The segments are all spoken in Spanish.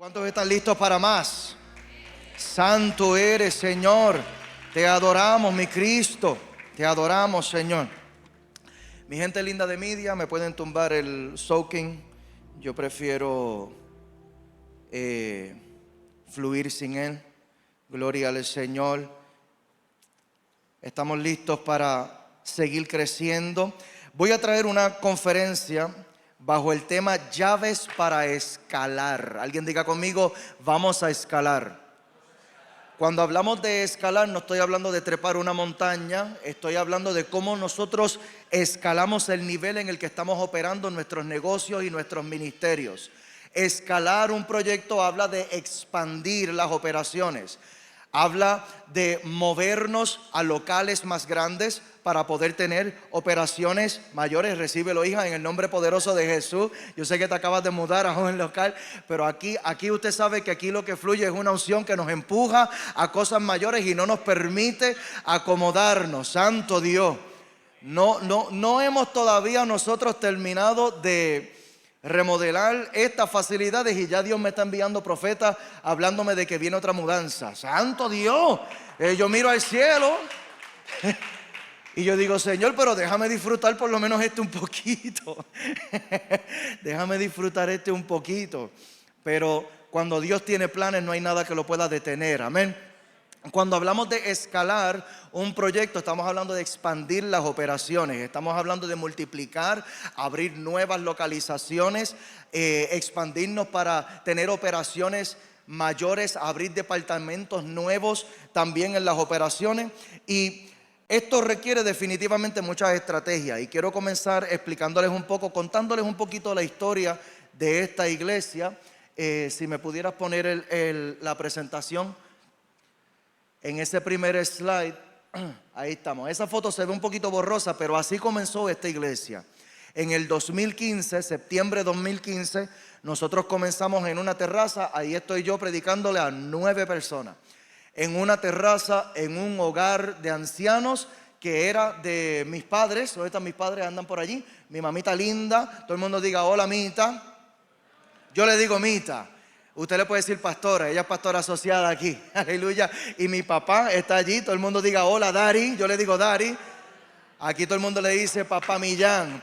¿Cuántos están listos para más? Santo eres, Señor. Te adoramos, mi Cristo. Te adoramos, Señor. Mi gente linda de media, me pueden tumbar el soaking. Yo prefiero fluir sin él. Gloria al Señor. Estamos listos para seguir creciendo. Voy a traer una conferencia bajo el tema llaves para escalar. Alguien diga conmigo, vamos a escalar. Cuando hablamos de escalar, no estoy hablando de trepar una montaña, estoy hablando de cómo nosotros escalamos el nivel en el que estamos operando nuestros negocios y nuestros ministerios. Escalar un proyecto habla de expandir las operaciones. Habla de movernos a locales más grandes para poder tener operaciones mayores. Recíbelo, hija, en el nombre poderoso de Jesús. Yo sé que te acabas de mudar a un local, pero aquí usted sabe que aquí lo que fluye es una unción que nos empuja a cosas mayores y no nos permite acomodarnos. Santo Dios. No hemos todavía nosotros terminado de remodelar estas facilidades y ya Dios me está enviando profetas hablándome de que viene otra mudanza. ¡Santo Dios! Yo miro al cielo y yo digo, Señor, pero déjame disfrutar por lo menos un poquito. Déjame disfrutar un poquito. Pero cuando Dios tiene planes no hay nada que lo pueda detener. Amén. Cuando hablamos de escalar un proyecto, estamos hablando de expandir las operaciones, estamos hablando de multiplicar, abrir nuevas localizaciones, expandirnos para tener operaciones mayores, abrir departamentos nuevos también en las operaciones. Y esto requiere definitivamente muchas estrategias. Y quiero comenzar explicándoles un poco, contándoles un poquito la historia de esta iglesia. Si me pudieras poner la presentación. En ese primer slide, ahí estamos. Esa foto se ve un poquito borrosa, pero así comenzó esta iglesia. En el 2015, septiembre de 2015, nosotros comenzamos en una terraza. Ahí estoy yo predicándole a 9 personas. En una terraza, en un hogar de ancianos que era de mis padres. ¿Dónde están mis padres? Andan por allí. Mi mamita linda. Todo el mundo diga, hola, Mita. Yo le digo Mita. Usted le puede decir pastora, ella es pastora asociada aquí, aleluya. Y mi papá está allí, todo el mundo diga hola Dari, yo le digo Dari. Aquí todo el mundo le dice Papá Millán,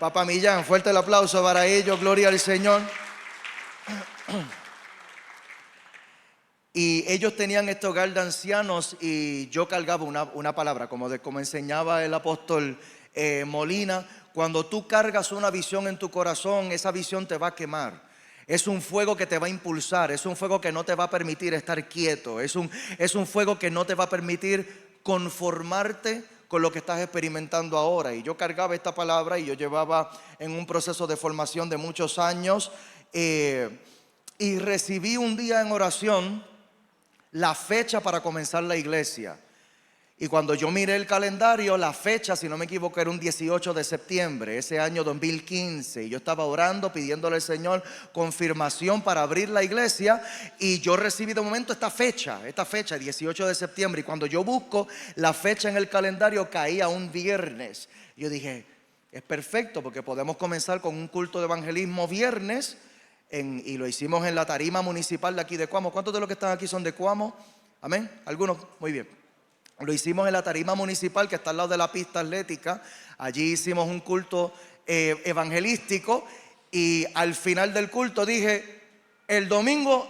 fuerte el aplauso para ellos, gloria al Señor. Y ellos tenían este hogar de ancianos y yo cargaba una palabra, como enseñaba el apóstol Molina. Cuando tú cargas una visión en tu corazón, esa visión te va a quemar. Es un fuego que te va a impulsar, es un fuego que no te va a permitir estar quieto, es un fuego que no te va a permitir conformarte con lo que estás experimentando ahora. Y yo cargaba esta palabra y yo llevaba en un proceso de formación de muchos años y recibí un día en oración la fecha para comenzar la iglesia. Y cuando yo miré el calendario, la fecha, si no me equivoco, era un 18 de septiembre, ese año 2015. Y yo estaba orando, pidiéndole al Señor confirmación para abrir la iglesia. Y yo recibí de momento esta fecha, 18 de septiembre. Y cuando yo busco la fecha en el calendario, caía un viernes. Yo dije, es perfecto porque podemos comenzar con un culto de evangelismo viernes. Y lo hicimos en la tarima municipal de aquí de Cuamo. ¿Cuántos de los que están aquí son de Cuamo? Amén. ¿Algunos? Muy bien. Lo hicimos en la tarima municipal que está al lado de la pista atlética. Allí hicimos un culto evangelístico y al final del culto dije, el domingo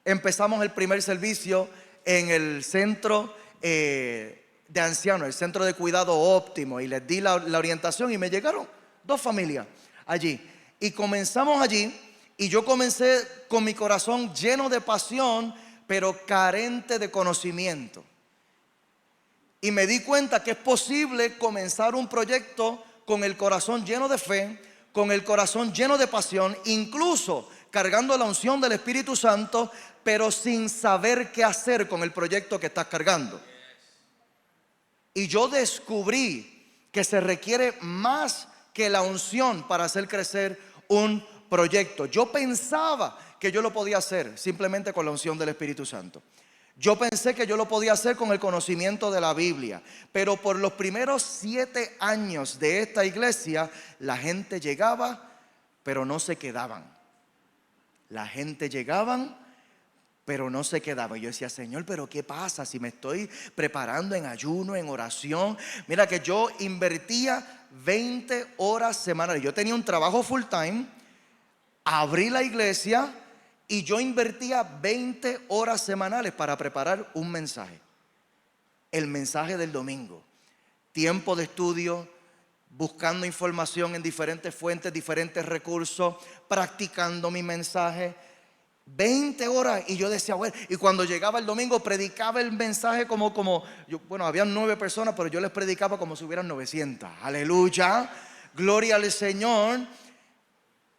empezamos el primer servicio en el centro de ancianos, el centro de cuidado óptimo, y les di la orientación y me llegaron 2 familias allí. Y comenzamos allí y yo comencé con mi corazón lleno de pasión, pero carente de conocimiento. Y me di cuenta que es posible comenzar un proyecto con el corazón lleno de fe, con el corazón lleno de pasión, incluso cargando la unción del Espíritu Santo, pero sin saber qué hacer con el proyecto que estás cargando. Y yo descubrí que se requiere más que la unción para hacer crecer un proyecto. Yo pensaba que yo lo podía hacer simplemente con la unción del Espíritu Santo. Yo pensé que yo lo podía hacer con el conocimiento de la Biblia, pero por los primeros 7 años de esta iglesia, la gente llegaba, pero no se quedaban. La gente llegaban, pero no se quedaba. Yo decía, Señor, pero ¿qué pasa si me estoy preparando en ayuno, en oración? Mira que yo invertía 20 horas semanales. Yo tenía un trabajo full time, abrí la iglesia y yo invertía 20 horas semanales para preparar un mensaje. El mensaje del domingo. Tiempo de estudio, buscando información en diferentes fuentes, diferentes recursos, practicando mi mensaje. 20 horas, y yo decía, bueno, y cuando llegaba el domingo predicaba el mensaje bueno, habían 9 personas, pero yo les predicaba como si hubieran 900. Aleluya, gloria al Señor.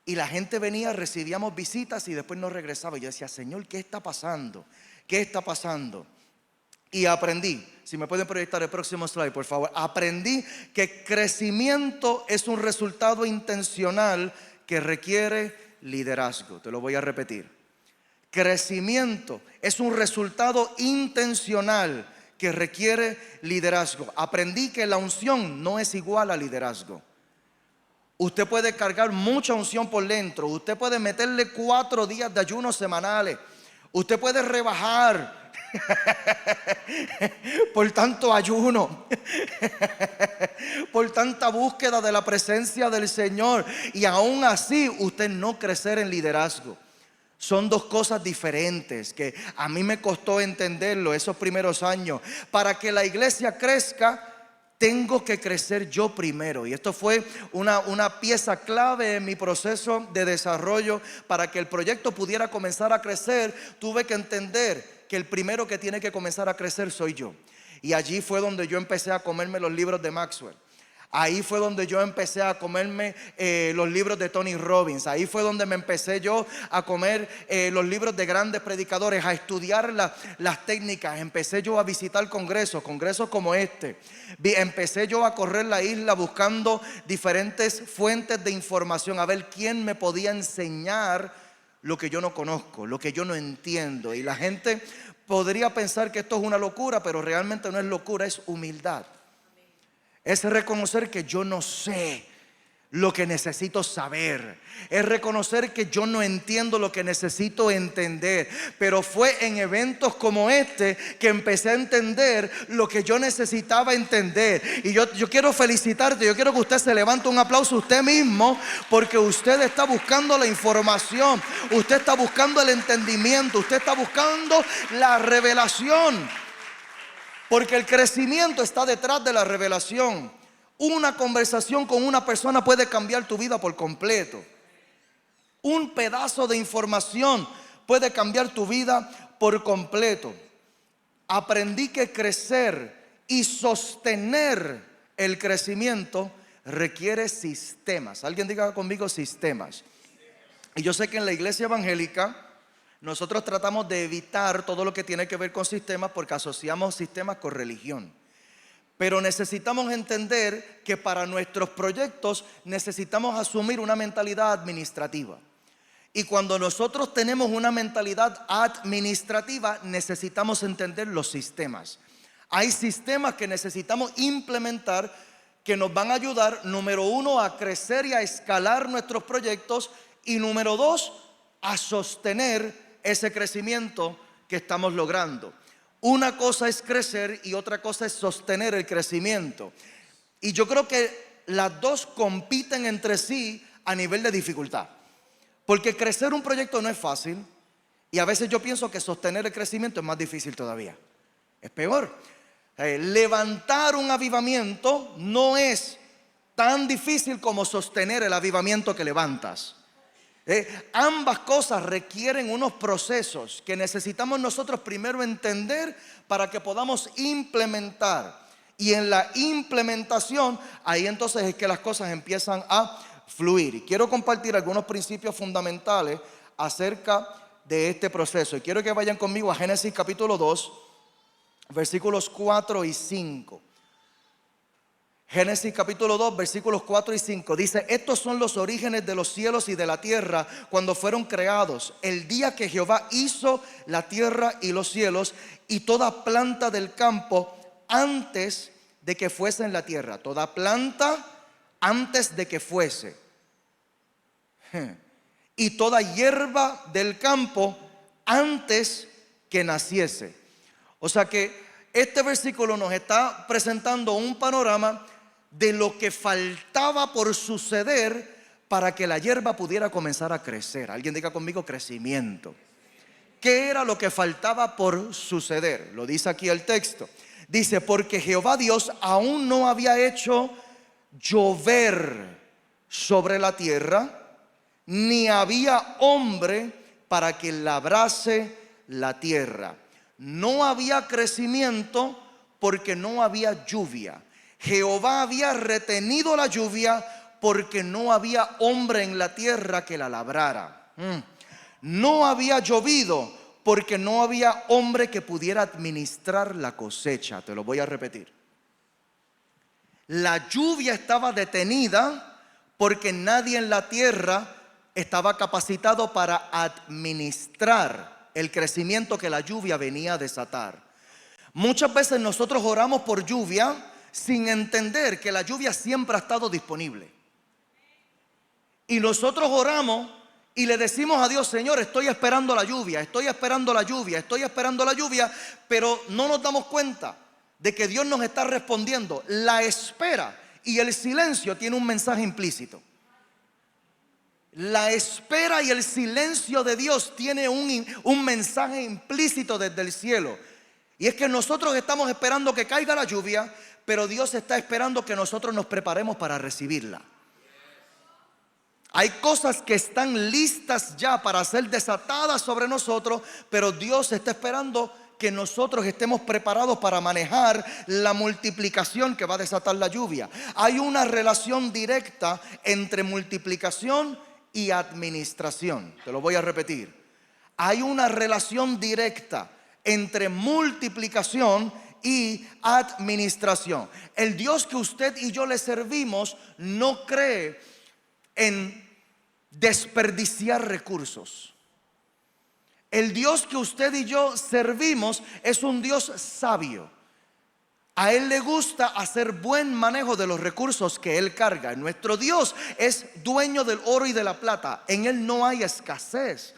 Y la gente venía, recibíamos visitas y después nos regresaba. Y yo decía, Señor, ¿qué está pasando? ¿Qué está pasando? Y aprendí, si me pueden proyectar el próximo slide, por favor. Aprendí que crecimiento es un resultado intencional que requiere liderazgo. Te lo voy a repetir. Crecimiento es un resultado intencional que requiere liderazgo. Aprendí que la unción no es igual a liderazgo. Usted puede cargar mucha unción por dentro. Usted puede meterle 4 días de ayuno semanales. Usted puede rebajar por tanto ayuno, por tanta búsqueda de la presencia del Señor, y aún así usted no crecer en liderazgo. Son dos cosas diferentes que a mí me costó entenderlo esos primeros años. Para que la iglesia crezca, tengo que crecer yo primero. Y esto fue una pieza clave en mi proceso de desarrollo. Para que el proyecto pudiera comenzar a crecer, tuve que entender que el primero que tiene que comenzar a crecer soy yo. Y allí fue donde yo empecé a comerme los libros de Maxwell. Ahí fue donde yo empecé a comerme los libros de Tony Robbins. Ahí fue donde me empecé yo a comer los libros de grandes predicadores, a estudiar las técnicas. Empecé yo a visitar congresos como este. Empecé yo a correr la isla buscando diferentes fuentes de información, a ver quién me podía enseñar lo que yo no conozco, lo que yo no entiendo. Y la gente podría pensar que esto es una locura, pero realmente no es locura, es humildad. Es reconocer que yo no sé lo que necesito saber. Es reconocer que yo no entiendo lo que necesito entender. Pero fue en eventos como este que empecé a entender lo que yo necesitaba entender. Y yo quiero felicitarte. Yo quiero que usted se levante un aplauso a usted mismo, porque usted está buscando la información. Usted está buscando el entendimiento. Usted está buscando la revelación. Porque el crecimiento está detrás de la revelación. Una conversación con una persona puede cambiar tu vida por completo. Un pedazo de información puede cambiar tu vida por completo. Aprendí que crecer y sostener el crecimiento requiere sistemas. Alguien diga conmigo sistemas. Y yo sé que en la iglesia evangélica nosotros tratamos de evitar todo lo que tiene que ver con sistemas, porque asociamos sistemas con religión. Pero necesitamos entender que para nuestros proyectos necesitamos asumir una mentalidad administrativa. Y cuando nosotros tenemos una mentalidad administrativa, necesitamos entender los sistemas. Hay sistemas que necesitamos implementar que nos van a ayudar, número 1, a crecer y a escalar nuestros proyectos, y número 2, a sostener ese crecimiento que estamos logrando. Una cosa es crecer y otra cosa es sostener el crecimiento. Y yo creo que las dos compiten entre sí a nivel de dificultad. Porque crecer un proyecto no es fácil, y a veces yo pienso que sostener el crecimiento es más difícil todavía. Es peor. Levantar un avivamiento no es tan difícil como sostener el avivamiento que levantas. Ambas cosas requieren unos procesos que necesitamos nosotros primero entender para que podamos implementar. Y en la implementación, ahí entonces es que las cosas empiezan a fluir. Y quiero compartir algunos principios fundamentales acerca de este proceso. Y quiero que vayan conmigo a Génesis capítulo 2, versículos 4 y 5. Génesis capítulo 2, versículos 4 y 5 dice: estos son los orígenes de los cielos y de la tierra cuando fueron creados, el día que Jehová hizo la tierra y los cielos y toda planta del campo antes de que fuese en la tierra. Toda planta antes de que fuese. Y toda hierba del campo antes que naciese. O sea que este versículo nos está presentando un panorama de lo que faltaba por suceder para que la hierba pudiera comenzar a crecer. Alguien diga conmigo: crecimiento. ¿Qué era lo que faltaba por suceder? Lo dice aquí el texto. Dice: porque Jehová Dios aún no había hecho llover sobre la tierra, ni había hombre para que labrase la tierra. No había crecimiento porque no había lluvia. Jehová había retenido la lluvia porque no había hombre en la tierra que la labrara. No había llovido porque no había hombre que pudiera administrar la cosecha. Te lo voy a repetir. La lluvia estaba detenida porque nadie en la tierra estaba capacitado para administrar el crecimiento que la lluvia venía a desatar. Muchas veces nosotros oramos por lluvia sin entender que la lluvia siempre ha estado disponible. Y nosotros oramos y le decimos a Dios: Señor, estoy esperando la lluvia, estoy esperando la lluvia, estoy esperando la lluvia, pero no nos damos cuenta de que Dios nos está respondiendo. La espera y el silencio tiene un mensaje implícito. La espera y el silencio de Dios tiene un mensaje implícito desde el cielo. Y es que nosotros estamos esperando que caiga la lluvia, pero Dios está esperando que nosotros nos preparemos para recibirla. Hay cosas que están listas ya para ser desatadas sobre nosotros, pero Dios está esperando que nosotros estemos preparados para manejar la multiplicación que va a desatar la lluvia. Hay una relación directa entre multiplicación y administración. Te lo voy a repetir. Hay una relación directa entre multiplicación y administración. El Dios que usted y yo le servimos no cree en desperdiciar recursos. El Dios que usted y yo servimos es un Dios sabio. A Él le gusta hacer buen manejo de los recursos que Él carga. Nuestro Dios es dueño del oro y de la plata. En Él no hay escasez.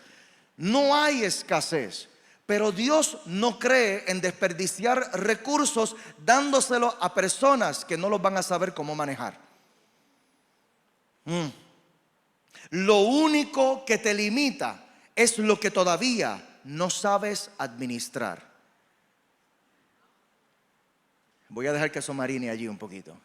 No hay escasez. Pero Dios no cree en desperdiciar recursos dándoselo a personas que no los van a saber cómo manejar. Lo único que te limita es lo que todavía no sabes administrar. Voy a dejar que eso marine allí un poquito.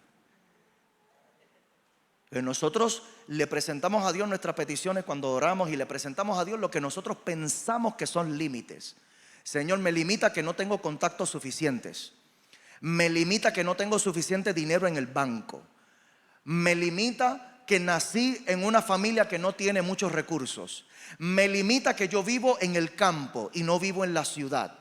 Pero nosotros le presentamos a Dios nuestras peticiones cuando oramos, y le presentamos a Dios lo que nosotros pensamos que son límites. Señor, me limita que no tengo contactos suficientes. Me limita que no tengo suficiente dinero en el banco. Me limita que nací en una familia que no tiene muchos recursos. Me limita que yo vivo en el campo y no vivo en la ciudad.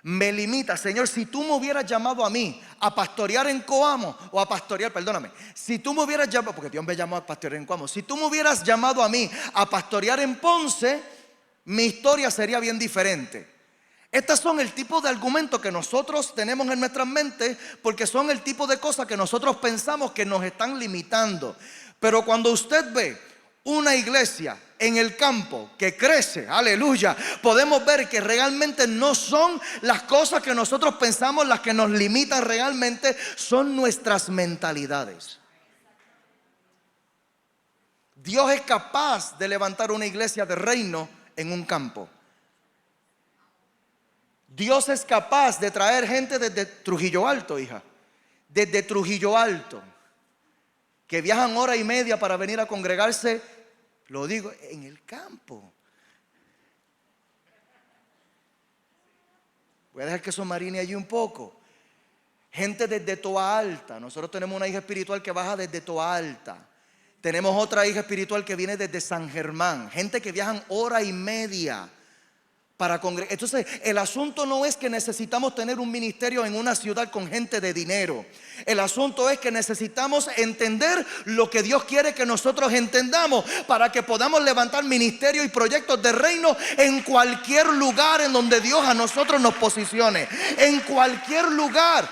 Me limita, Señor, si tú me hubieras llamado a mí a pastorear en Coamo, o a pastorear, perdóname, si tú me hubieras llamado, porque Dios me llamó a pastorear en Coamo, si tú me hubieras llamado a mí a pastorear en Ponce, mi historia sería bien diferente. Estos son el tipo de argumentos que nosotros tenemos en nuestras mentes, porque son el tipo de cosas que nosotros pensamos que nos están limitando. Pero cuando usted ve una iglesia en el campo que crece, aleluya, podemos ver que realmente no son las cosas que nosotros pensamos las que nos limitan realmente, son nuestras mentalidades. Dios es capaz de levantar una iglesia de reino en un campo. Dios es capaz de traer gente desde Trujillo Alto, hija, desde Trujillo Alto, que viajan hora y media para venir a congregarse, lo digo, en el campo. Voy a dejar que eso marine allí un poco. Gente desde Toa Alta. Nosotros tenemos una hija espiritual que baja desde Toa Alta. Tenemos otra hija espiritual que viene desde San Germán. Gente que viajan hora y media para congregar. Entonces, el asunto no es que necesitamos tener un ministerio en una ciudad con gente de dinero. El asunto es que necesitamos entender lo que Dios quiere que nosotros entendamos, para que podamos levantar ministerios y proyectos de reino en cualquier lugar en donde Dios a nosotros nos posicione. En cualquier lugar.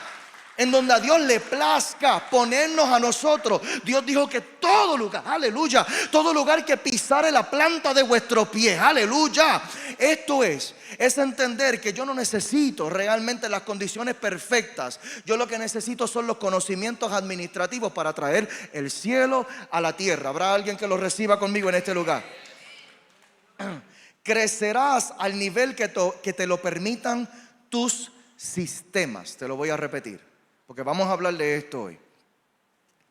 En donde a Dios le plazca ponernos a nosotros. Dios dijo que todo lugar, aleluya, todo lugar que pisare la planta de vuestro pie, aleluya. Esto es entender que yo no necesito realmente las condiciones perfectas. Yo lo que necesito son los conocimientos administrativos para traer el cielo a la tierra. ¿Habrá alguien que lo reciba conmigo en este lugar? Crecerás al nivel que te lo permitan tus sistemas. Te lo voy a repetir, porque vamos a hablar de esto hoy.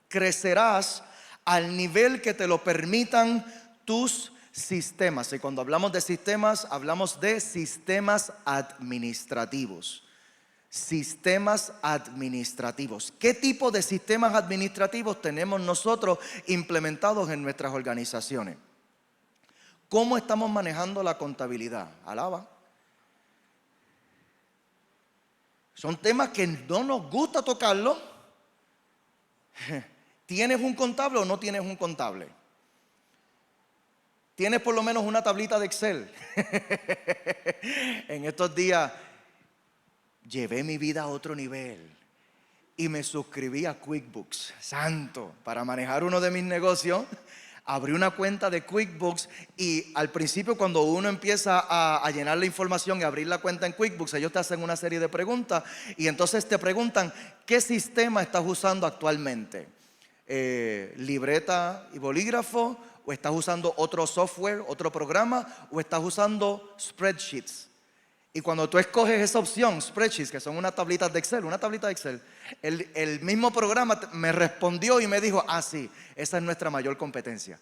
Crecerás al nivel que te lo permitan tus sistemas. Y cuando hablamos de sistemas, hablamos de sistemas administrativos. Sistemas administrativos. ¿Qué tipo de sistemas administrativos tenemos nosotros implementados en nuestras organizaciones? ¿Cómo estamos manejando la contabilidad? Alaba. Son temas que no nos gusta tocarlo. ¿Tienes un contable o no tienes un contable? ¿Tienes por lo menos una tablita de Excel? En estos días llevé mi vida a otro nivel y me suscribí a QuickBooks, santo, para manejar uno de mis negocios. Abrí una cuenta de QuickBooks y al principio, cuando uno empieza a llenar la información y abrir la cuenta en QuickBooks, ellos te hacen una serie de preguntas y entonces te preguntan ¿qué sistema estás usando actualmente? ¿Libreta y bolígrafo? ¿O estás usando otro software, otro programa? ¿O estás usando spreadsheets? Y cuando tú escoges esa opción, spreadsheets, que son unas tablitas de Excel, el mismo programa me respondió y me dijo, sí, esa es nuestra mayor competencia.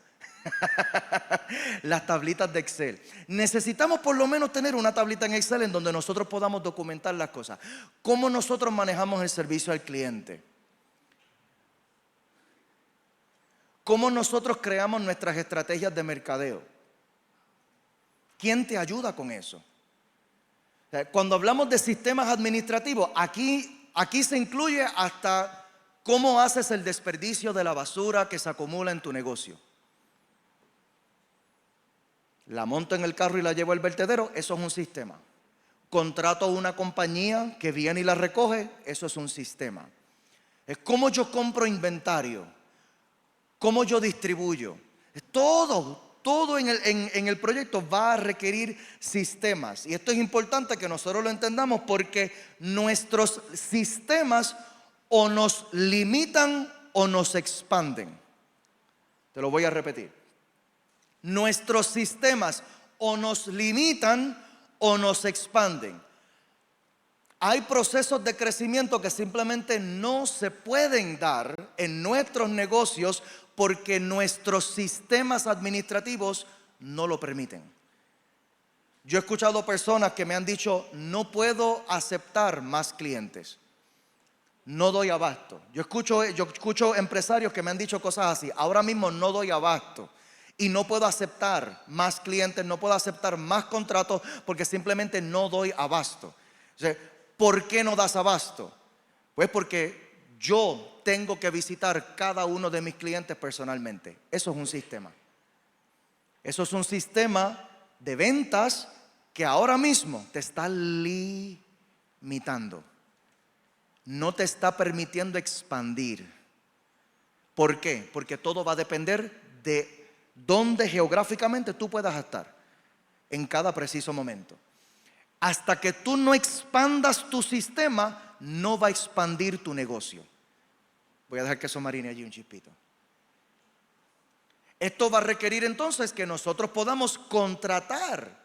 Las tablitas de Excel. Necesitamos por lo menos tener una tablita en Excel en donde nosotros podamos documentar las cosas. ¿Cómo nosotros manejamos el servicio al cliente? ¿Cómo nosotros creamos nuestras estrategias de mercadeo? ¿Quién te ayuda con eso? Cuando hablamos de sistemas administrativos, aquí se incluye hasta cómo haces el desperdicio de la basura que se acumula en tu negocio. La monto en el carro y la llevo al vertedero, eso es un sistema. Contrato a una compañía que viene y la recoge, eso es un sistema. Es cómo yo compro inventario, cómo yo distribuyo. Todo en el proyecto va a requerir sistemas. Y esto es importante que nosotros lo entendamos porque nuestros sistemas o nos limitan o nos expanden. Te lo voy a repetir. Nuestros sistemas o nos limitan o nos expanden. Hay procesos de crecimiento que simplemente no se pueden dar en nuestros negocios porque nuestros sistemas administrativos no lo permiten. Yo he escuchado personas que me han dicho, no puedo aceptar más clientes, no doy abasto. Yo escucho empresarios que me han dicho cosas así, ahora mismo no doy abasto y no puedo aceptar más clientes, no puedo aceptar más contratos porque simplemente no doy abasto. O sea, ¿por qué no das abasto? Pues porque yo tengo que visitar cada uno de mis clientes personalmente. Eso es un sistema. Eso es un sistema de ventas que ahora mismo te está limitando. No te está permitiendo expandir. ¿Por qué? Porque todo va a depender de dónde geográficamente tú puedas estar en cada preciso momento. Hasta que tú no expandas tu sistema, no va a expandir tu negocio. Voy a dejar que eso marine allí un chispito. Esto va a requerir entonces que nosotros podamos contratar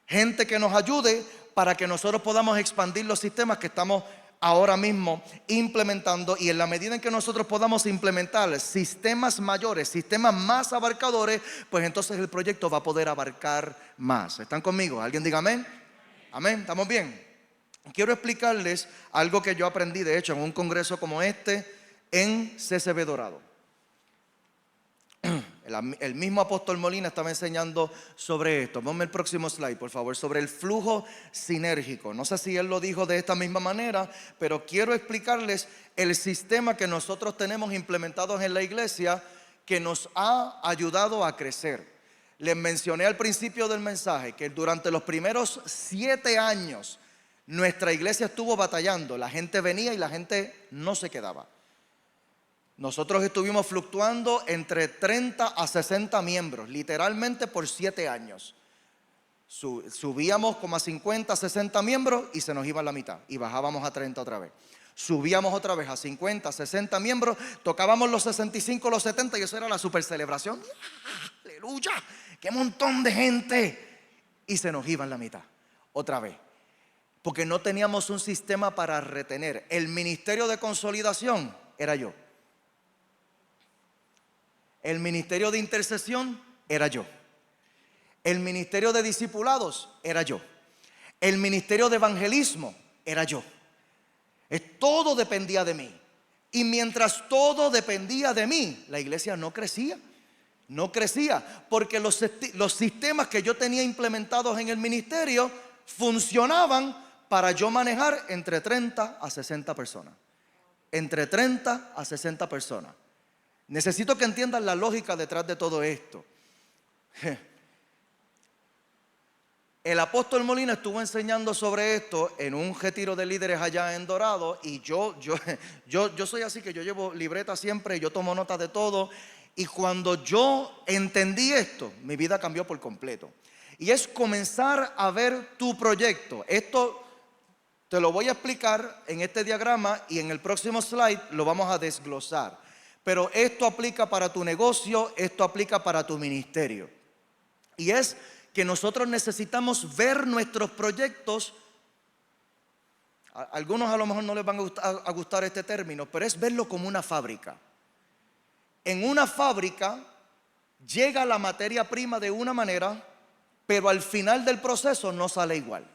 gente que nos ayude para que nosotros podamos expandir los sistemas que estamos ahora mismo implementando. Y en la medida en que nosotros podamos implementar sistemas mayores, sistemas más abarcadores, pues entonces el proyecto va a poder abarcar más. ¿Están conmigo? ¿Alguien diga amén? Amén, ¿estamos bien? Quiero explicarles algo que yo aprendí, de hecho, en un congreso como este, en CCB Dorado. El mismo apóstol Molina estaba enseñando sobre esto. Ponme el próximo slide, por favor, sobre el flujo sinérgico. No sé si él lo dijo de esta misma manera, pero quiero explicarles el sistema que nosotros tenemos implementados en la iglesia que nos ha ayudado a crecer. Les mencioné al principio del mensaje que durante los primeros 7 años Nuestra iglesia estuvo batallando, la gente venía y la gente no se quedaba. Nosotros estuvimos fluctuando entre 30 a 60 miembros, literalmente por 7 años. Subíamos como a 50, 60 miembros y se nos iba la mitad y bajábamos a 30 otra vez. Subíamos otra vez a 50, 60 miembros, tocábamos los 65, los 70 y eso era la super celebración. ¡Aleluya! ¡Qué montón de gente! Y se nos iba en la mitad, otra vez. Porque no teníamos un sistema para retener. El ministerio de consolidación era yo. El ministerio de intercesión era yo. El ministerio de discipulados era yo. El ministerio de evangelismo era yo. Todo dependía de mí. Y mientras todo dependía de mí, la iglesia no crecía. No crecía porque los sistemas que yo tenía implementados en el ministerio funcionaban para yo manejar entre 30 a 60 personas. Entre 30 a 60 personas. Necesito que entiendan la lógica detrás de todo esto. El apóstol Molina estuvo enseñando sobre esto en un retiro de líderes allá en Dorado. Y yo soy así, que yo llevo libreta siempre, yo tomo nota de todo. Y cuando yo entendí esto, mi vida cambió por completo. Y es comenzar a ver tu proyecto. Esto te lo voy a explicar en este diagrama y en el próximo slide lo vamos a desglosar. Pero esto aplica para tu negocio, esto aplica para tu ministerio. Y es que nosotros necesitamos ver nuestros proyectos. A algunos a lo mejor no les van a gustar este término, pero es verlo como una fábrica. En una fábrica llega la materia prima de una manera, pero al final del proceso no sale igual.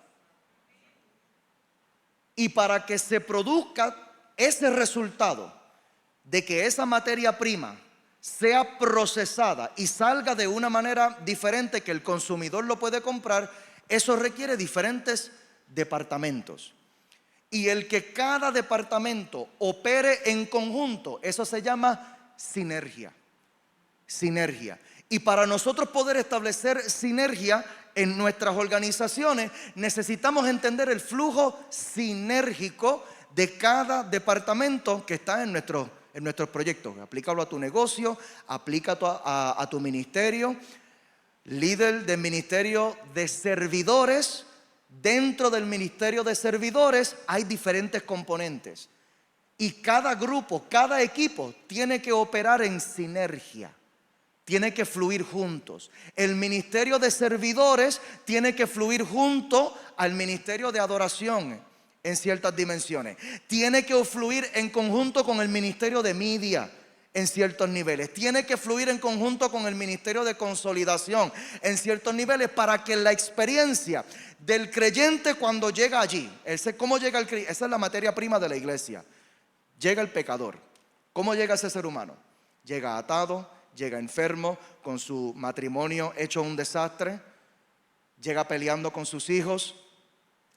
Y para que se produzca ese resultado de que esa materia prima sea procesada y salga de una manera diferente que el consumidor lo puede comprar, eso requiere diferentes departamentos. Y el que cada departamento opere en conjunto, eso se llama sinergia. Sinergia. Y para nosotros poder establecer sinergia en nuestras organizaciones, necesitamos entender el flujo sinérgico de cada departamento que está en nuestros proyectos. Aplícalo a tu negocio, aplícalo a tu ministerio. Líder del ministerio de servidores. Dentro del ministerio de servidores hay diferentes componentes. Y cada grupo, cada equipo tiene que operar en sinergia. Tiene que fluir juntos. El ministerio de servidores tiene que fluir junto al ministerio de adoración en ciertas dimensiones. Tiene que fluir en conjunto con el ministerio de media en ciertos niveles. Tiene que fluir en conjunto con el ministerio de consolidación en ciertos niveles para que la experiencia del creyente cuando llega allí, ¿cómo llega el creyente? Esa es la materia prima de la iglesia. Llega el pecador. ¿Cómo llega ese ser humano? Llega atado, llega enfermo, con su matrimonio hecho un desastre, llega peleando con sus hijos,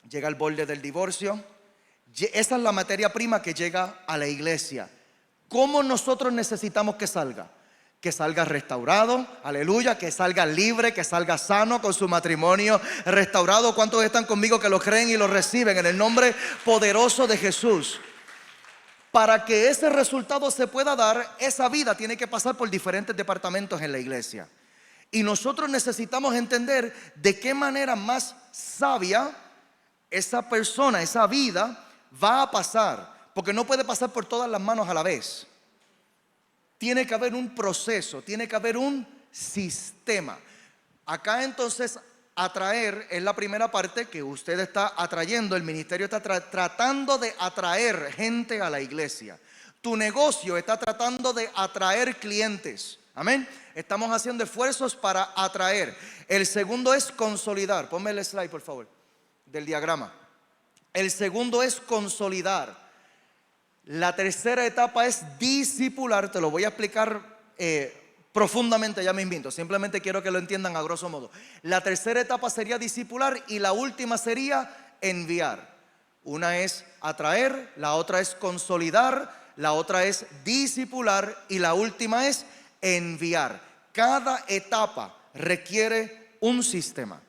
llega al borde del divorcio. Esa es la materia prima que llega a la iglesia. ¿Cómo nosotros necesitamos que salga? Que salga restaurado, aleluya, que salga libre, que salga sano con su matrimonio restaurado. ¿Cuántos están conmigo que lo creen y lo reciben en el nombre poderoso de Jesús? Para que ese resultado se pueda dar, esa vida tiene que pasar por diferentes departamentos en la iglesia. Y nosotros necesitamos entender de qué manera más sabia esa persona, esa vida va a pasar. Porque no puede pasar por todas las manos a la vez. Tiene que haber un proceso, tiene que haber un sistema. Acá entonces atraer es la primera parte que usted está atrayendo. El ministerio está tratando de atraer gente a la iglesia. Tu negocio está tratando de atraer clientes. Amén. Estamos haciendo esfuerzos para atraer. El segundo es consolidar. Ponme el slide por favor del diagrama. El segundo es consolidar. La tercera etapa es discipular. Te lo voy a explicar profundamente, ya me invito. Simplemente quiero que lo entiendan a grosso modo. La tercera etapa sería discipular y la última sería enviar. Una es atraer, la otra es consolidar, la otra es discipular y la última es enviar. Cada etapa requiere un sistema.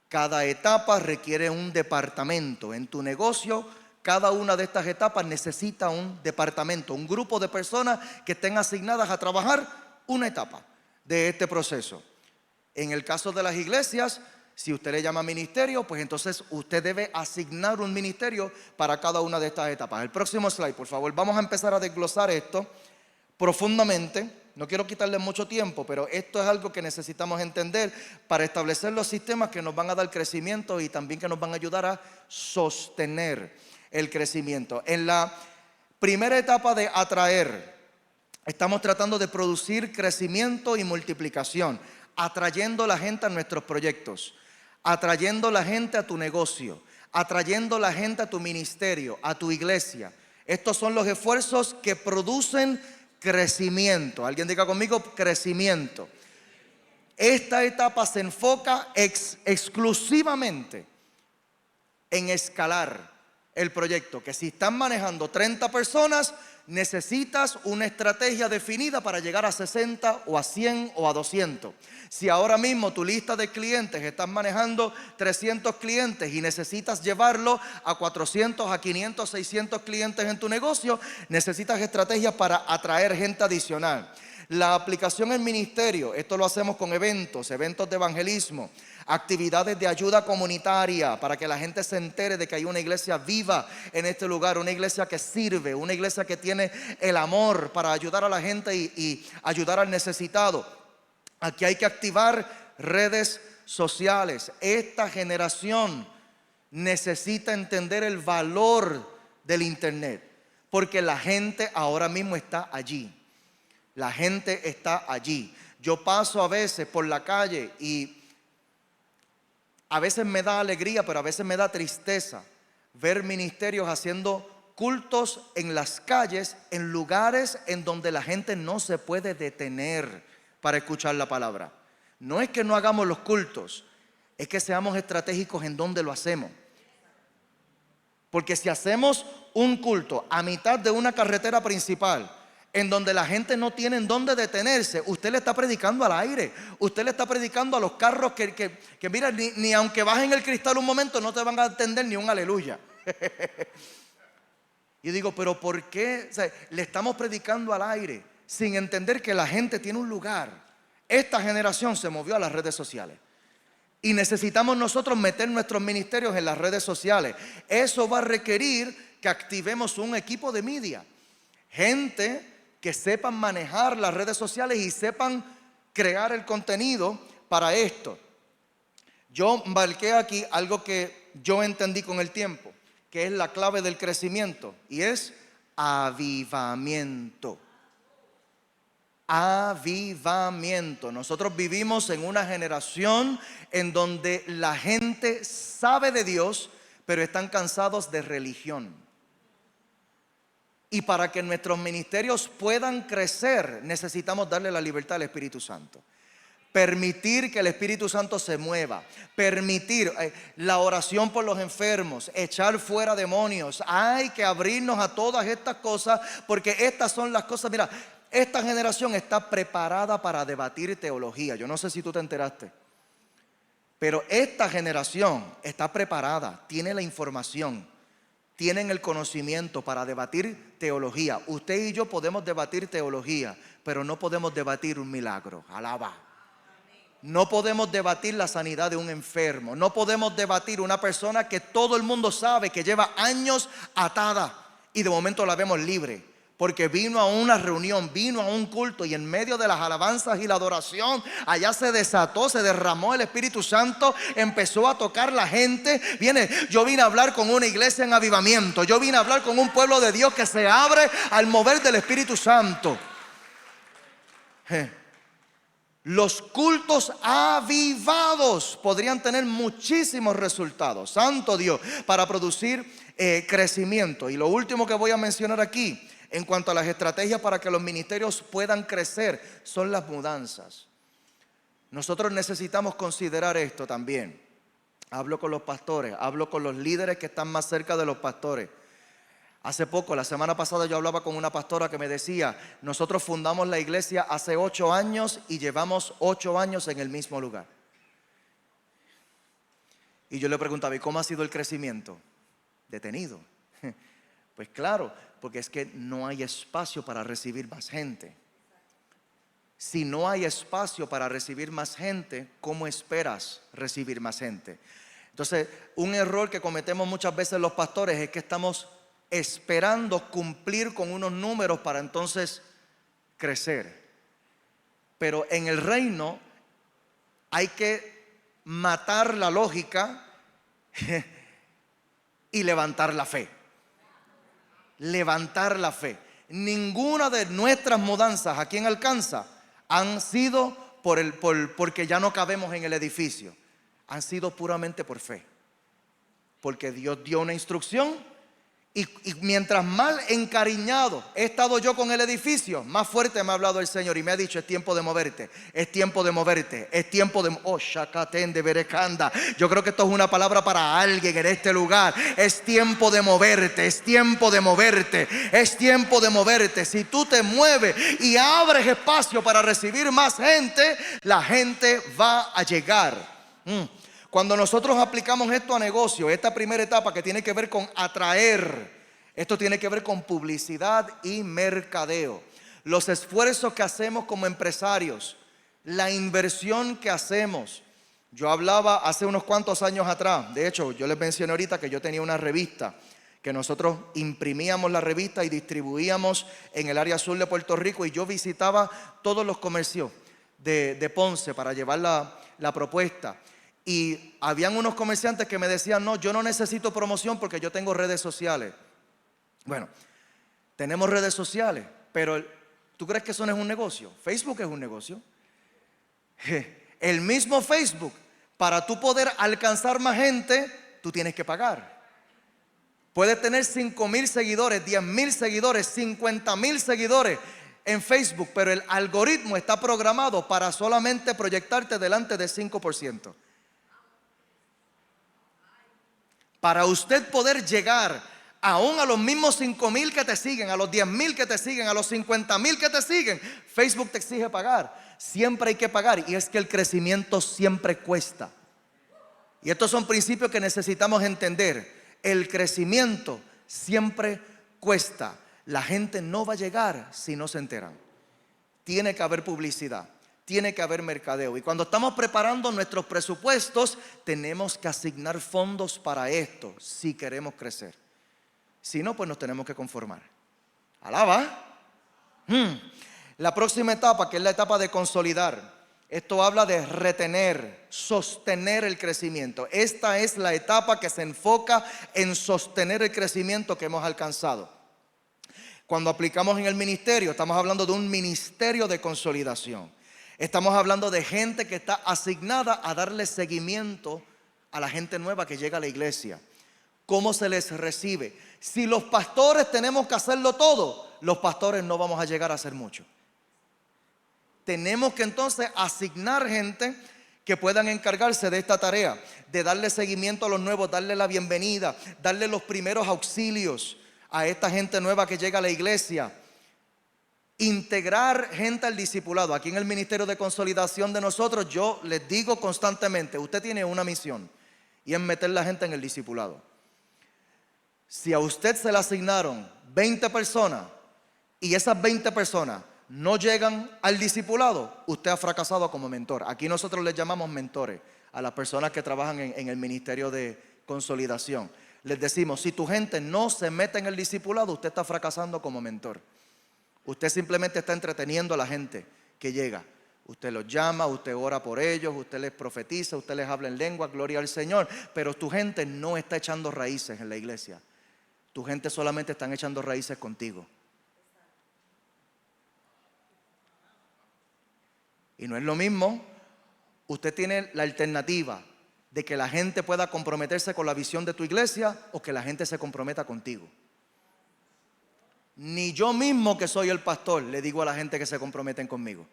Cada etapa requiere un departamento. En tu negocio, cada una de estas etapas necesita un departamento, un grupo de personas que estén asignadas a trabajar una etapa de este proceso. En el caso de las iglesias, si usted le llama ministerio, pues entonces usted debe asignar un ministerio para cada una de estas etapas. El próximo slide, por favor. Vamos a empezar a desglosar esto profundamente. No quiero quitarle mucho tiempo, pero esto es algo que necesitamos entender para establecer los sistemas que nos van a dar crecimiento y también que nos van a ayudar a sostener el crecimiento. En la primera etapa de atraer, estamos tratando de producir crecimiento y multiplicación, atrayendo la gente a nuestros proyectos, atrayendo la gente a tu negocio, atrayendo la gente a tu ministerio, a tu iglesia. Estos son los esfuerzos que producen crecimiento. Alguien diga conmigo, crecimiento. Esta etapa se enfoca exclusivamente en escalar el proyecto. Que si están manejando 30 personas, necesitas una estrategia definida para llegar a 60 o a 100 o a 200. Si ahora mismo tu lista de clientes estás manejando 300 clientes y necesitas llevarlo a 400, a 500, 600 clientes en tu negocio, necesitas estrategias para atraer gente adicional. La aplicación en ministerio, esto lo hacemos con eventos de evangelismo, actividades de ayuda comunitaria para que la gente se entere de que hay una iglesia viva en este lugar, una iglesia que sirve, una iglesia que tiene el amor para ayudar a la gente y ayudar al necesitado. Aquí hay que activar redes sociales. Esta generación necesita entender el valor del internet, porque la gente ahora mismo está allí. La gente está allí. Yo paso a veces por la calle y a veces me da alegría, pero a veces me da tristeza ver ministerios haciendo cultos en las calles, en lugares en donde la gente no se puede detener para escuchar la palabra. No es que no hagamos los cultos, es que seamos estratégicos en donde lo hacemos. Porque si hacemos un culto a mitad de una carretera principal, en donde la gente no tiene en dónde detenerse, usted le está predicando al aire. Usted le está predicando a los carros que mira, ni aunque bajen el cristal un momento no te van a entender ni un aleluya. Y digo, pero ¿por qué? O sea, le estamos predicando al aire sin entender que la gente tiene un lugar. Esta generación se movió a las redes sociales y necesitamos nosotros meter nuestros ministerios en las redes sociales. Eso va a requerir que activemos un equipo de media, gente que sepan manejar las redes sociales y sepan crear el contenido para esto. Yo marqué aquí algo que yo entendí con el tiempo, que es la clave del crecimiento, y es avivamiento. Avivamiento. Nosotros vivimos en una generación en donde la gente sabe de Dios, pero están cansados de religión. Y para que nuestros ministerios puedan crecer, necesitamos darle la libertad al Espíritu Santo. Permitir que el Espíritu Santo se mueva. Permitir la oración por los enfermos. Echar fuera demonios. Hay que abrirnos a todas estas cosas, porque estas son las cosas. Mira, esta generación está preparada para debatir teología. Yo no sé si tú te enteraste, pero esta generación está preparada, tiene la información, tienen el conocimiento para debatir teología. Usted y yo podemos debatir teología, pero no podemos debatir un milagro. Alaba. No podemos debatir la sanidad de un enfermo. No podemos debatir una persona que todo el mundo sabe que lleva años atada y de momento la vemos libre, porque vino a una reunión, vino a un culto, y en medio de las alabanzas y la adoración, allá se desató, se derramó el Espíritu Santo, empezó a tocar la gente. Yo vine a hablar con una iglesia en avivamiento. Yo vine a hablar con un pueblo de Dios que se abre al mover del Espíritu Santo. Los cultos avivados podrían tener muchísimos resultados, santo Dios, para producir crecimiento. Y lo último que voy a mencionar aquí, en cuanto a las estrategias para que los ministerios puedan crecer, son las mudanzas. Nosotros necesitamos considerar esto también. Hablo con los pastores, hablo con los líderes que están más cerca de los pastores. Hace poco, la semana pasada, yo hablaba con una pastora que me decía: nosotros fundamos la iglesia hace 8 años y llevamos 8 años en el mismo lugar. Y yo le preguntaba, ¿y cómo ha sido el crecimiento? Detenido. Pues claro, porque es que no hay espacio para recibir más gente. Si no hay espacio para recibir más gente, ¿cómo esperas recibir más gente? Entonces, un error que cometemos muchas veces los pastores es que estamos esperando cumplir con unos números para entonces crecer. Pero en el reino hay que matar la lógica y levantar la fe. Levantar la fe. Ninguna de nuestras mudanzas aquí en Alcanza han sido porque ya no cabemos en el edificio. Han sido puramente por fe. Porque Dios dio una instrucción y mientras más encariñado he estado yo con el edificio, más fuerte me ha hablado el Señor y me ha dicho: es tiempo de moverte, es tiempo de moverte, es tiempo de... Oh, shakatén de berecanda. Yo creo que esto es una palabra para alguien en este lugar. Es tiempo de moverte, es tiempo de moverte, es tiempo de moverte. Si tú te mueves y abres espacio para recibir más gente, la gente va a llegar. Cuando nosotros aplicamos esto a negocio, esta primera etapa que tiene que ver con atraer, esto tiene que ver con publicidad y mercadeo. Los esfuerzos que hacemos como empresarios, la inversión que hacemos. Yo hablaba hace unos cuantos años atrás, de hecho yo les mencioné ahorita que yo tenía una revista, que nosotros imprimíamos la revista y distribuíamos en el área sur de Puerto Rico, y yo visitaba todos los comercios de Ponce para llevar la propuesta. Y habían unos comerciantes que me decían: no, yo no necesito promoción porque yo tengo redes sociales. Bueno, tenemos redes sociales, pero ¿tú crees que eso no es un negocio? Facebook es un negocio. El mismo Facebook, para tú poder alcanzar más gente, tú tienes que pagar. Puedes tener 5,000 seguidores, 10,000 seguidores, 50,000 seguidores en Facebook, pero el algoritmo está programado para solamente proyectarte delante de 5%. Para usted poder llegar aún a los mismos 5,000 que te siguen, a los 10,000 que te siguen, a los 50,000 que te siguen, Facebook te exige pagar. Siempre hay que pagar, y es que el crecimiento siempre cuesta. Y estos son principios que necesitamos entender. El crecimiento siempre cuesta. La gente no va a llegar si no se enteran. Tiene que haber publicidad, tiene que haber mercadeo. Y cuando estamos preparando nuestros presupuestos, tenemos que asignar fondos para esto si queremos crecer. Si no, pues nos tenemos que conformar. Alaba. La próxima etapa, que es la etapa de consolidar. Esto habla de retener, sostener el crecimiento. Esta es la etapa que se enfoca en sostener el crecimiento que hemos alcanzado. Cuando aplicamos en el ministerio, estamos hablando de un ministerio de consolidación. Estamos hablando de gente que está asignada a darle seguimiento a la gente nueva que llega a la iglesia. ¿Cómo se les recibe? Si los pastores tenemos que hacerlo todo, los pastores no vamos a llegar a hacer mucho. Tenemos que entonces asignar gente que puedan encargarse de esta tarea, de darle seguimiento a los nuevos, darle la bienvenida, darle los primeros auxilios a esta gente nueva que llega a la iglesia. Integrar gente al discipulado. Aquí en el Ministerio de Consolidación de nosotros, yo les digo constantemente: usted tiene una misión, y es meter la gente en el discipulado. Si a usted se le asignaron 20 personas y esas 20 personas no llegan al discipulado, usted ha fracasado como mentor. Aquí nosotros les llamamos mentores a las personas que trabajan en el Ministerio de Consolidación. Les decimos: si tu gente no se mete en el discipulado, usted está fracasando como mentor. Usted simplemente está entreteniendo a la gente que llega. Usted los llama, usted ora por ellos, usted les profetiza, usted les habla en lengua, gloria al Señor. Pero tu gente no está echando raíces en la iglesia. Tu gente solamente está echando raíces contigo. Y no es lo mismo. Usted tiene la alternativa de que la gente pueda comprometerse con la visión de tu iglesia, o que la gente se comprometa contigo. Ni yo mismo, que soy el pastor, le digo a la gente que se comprometen conmigo.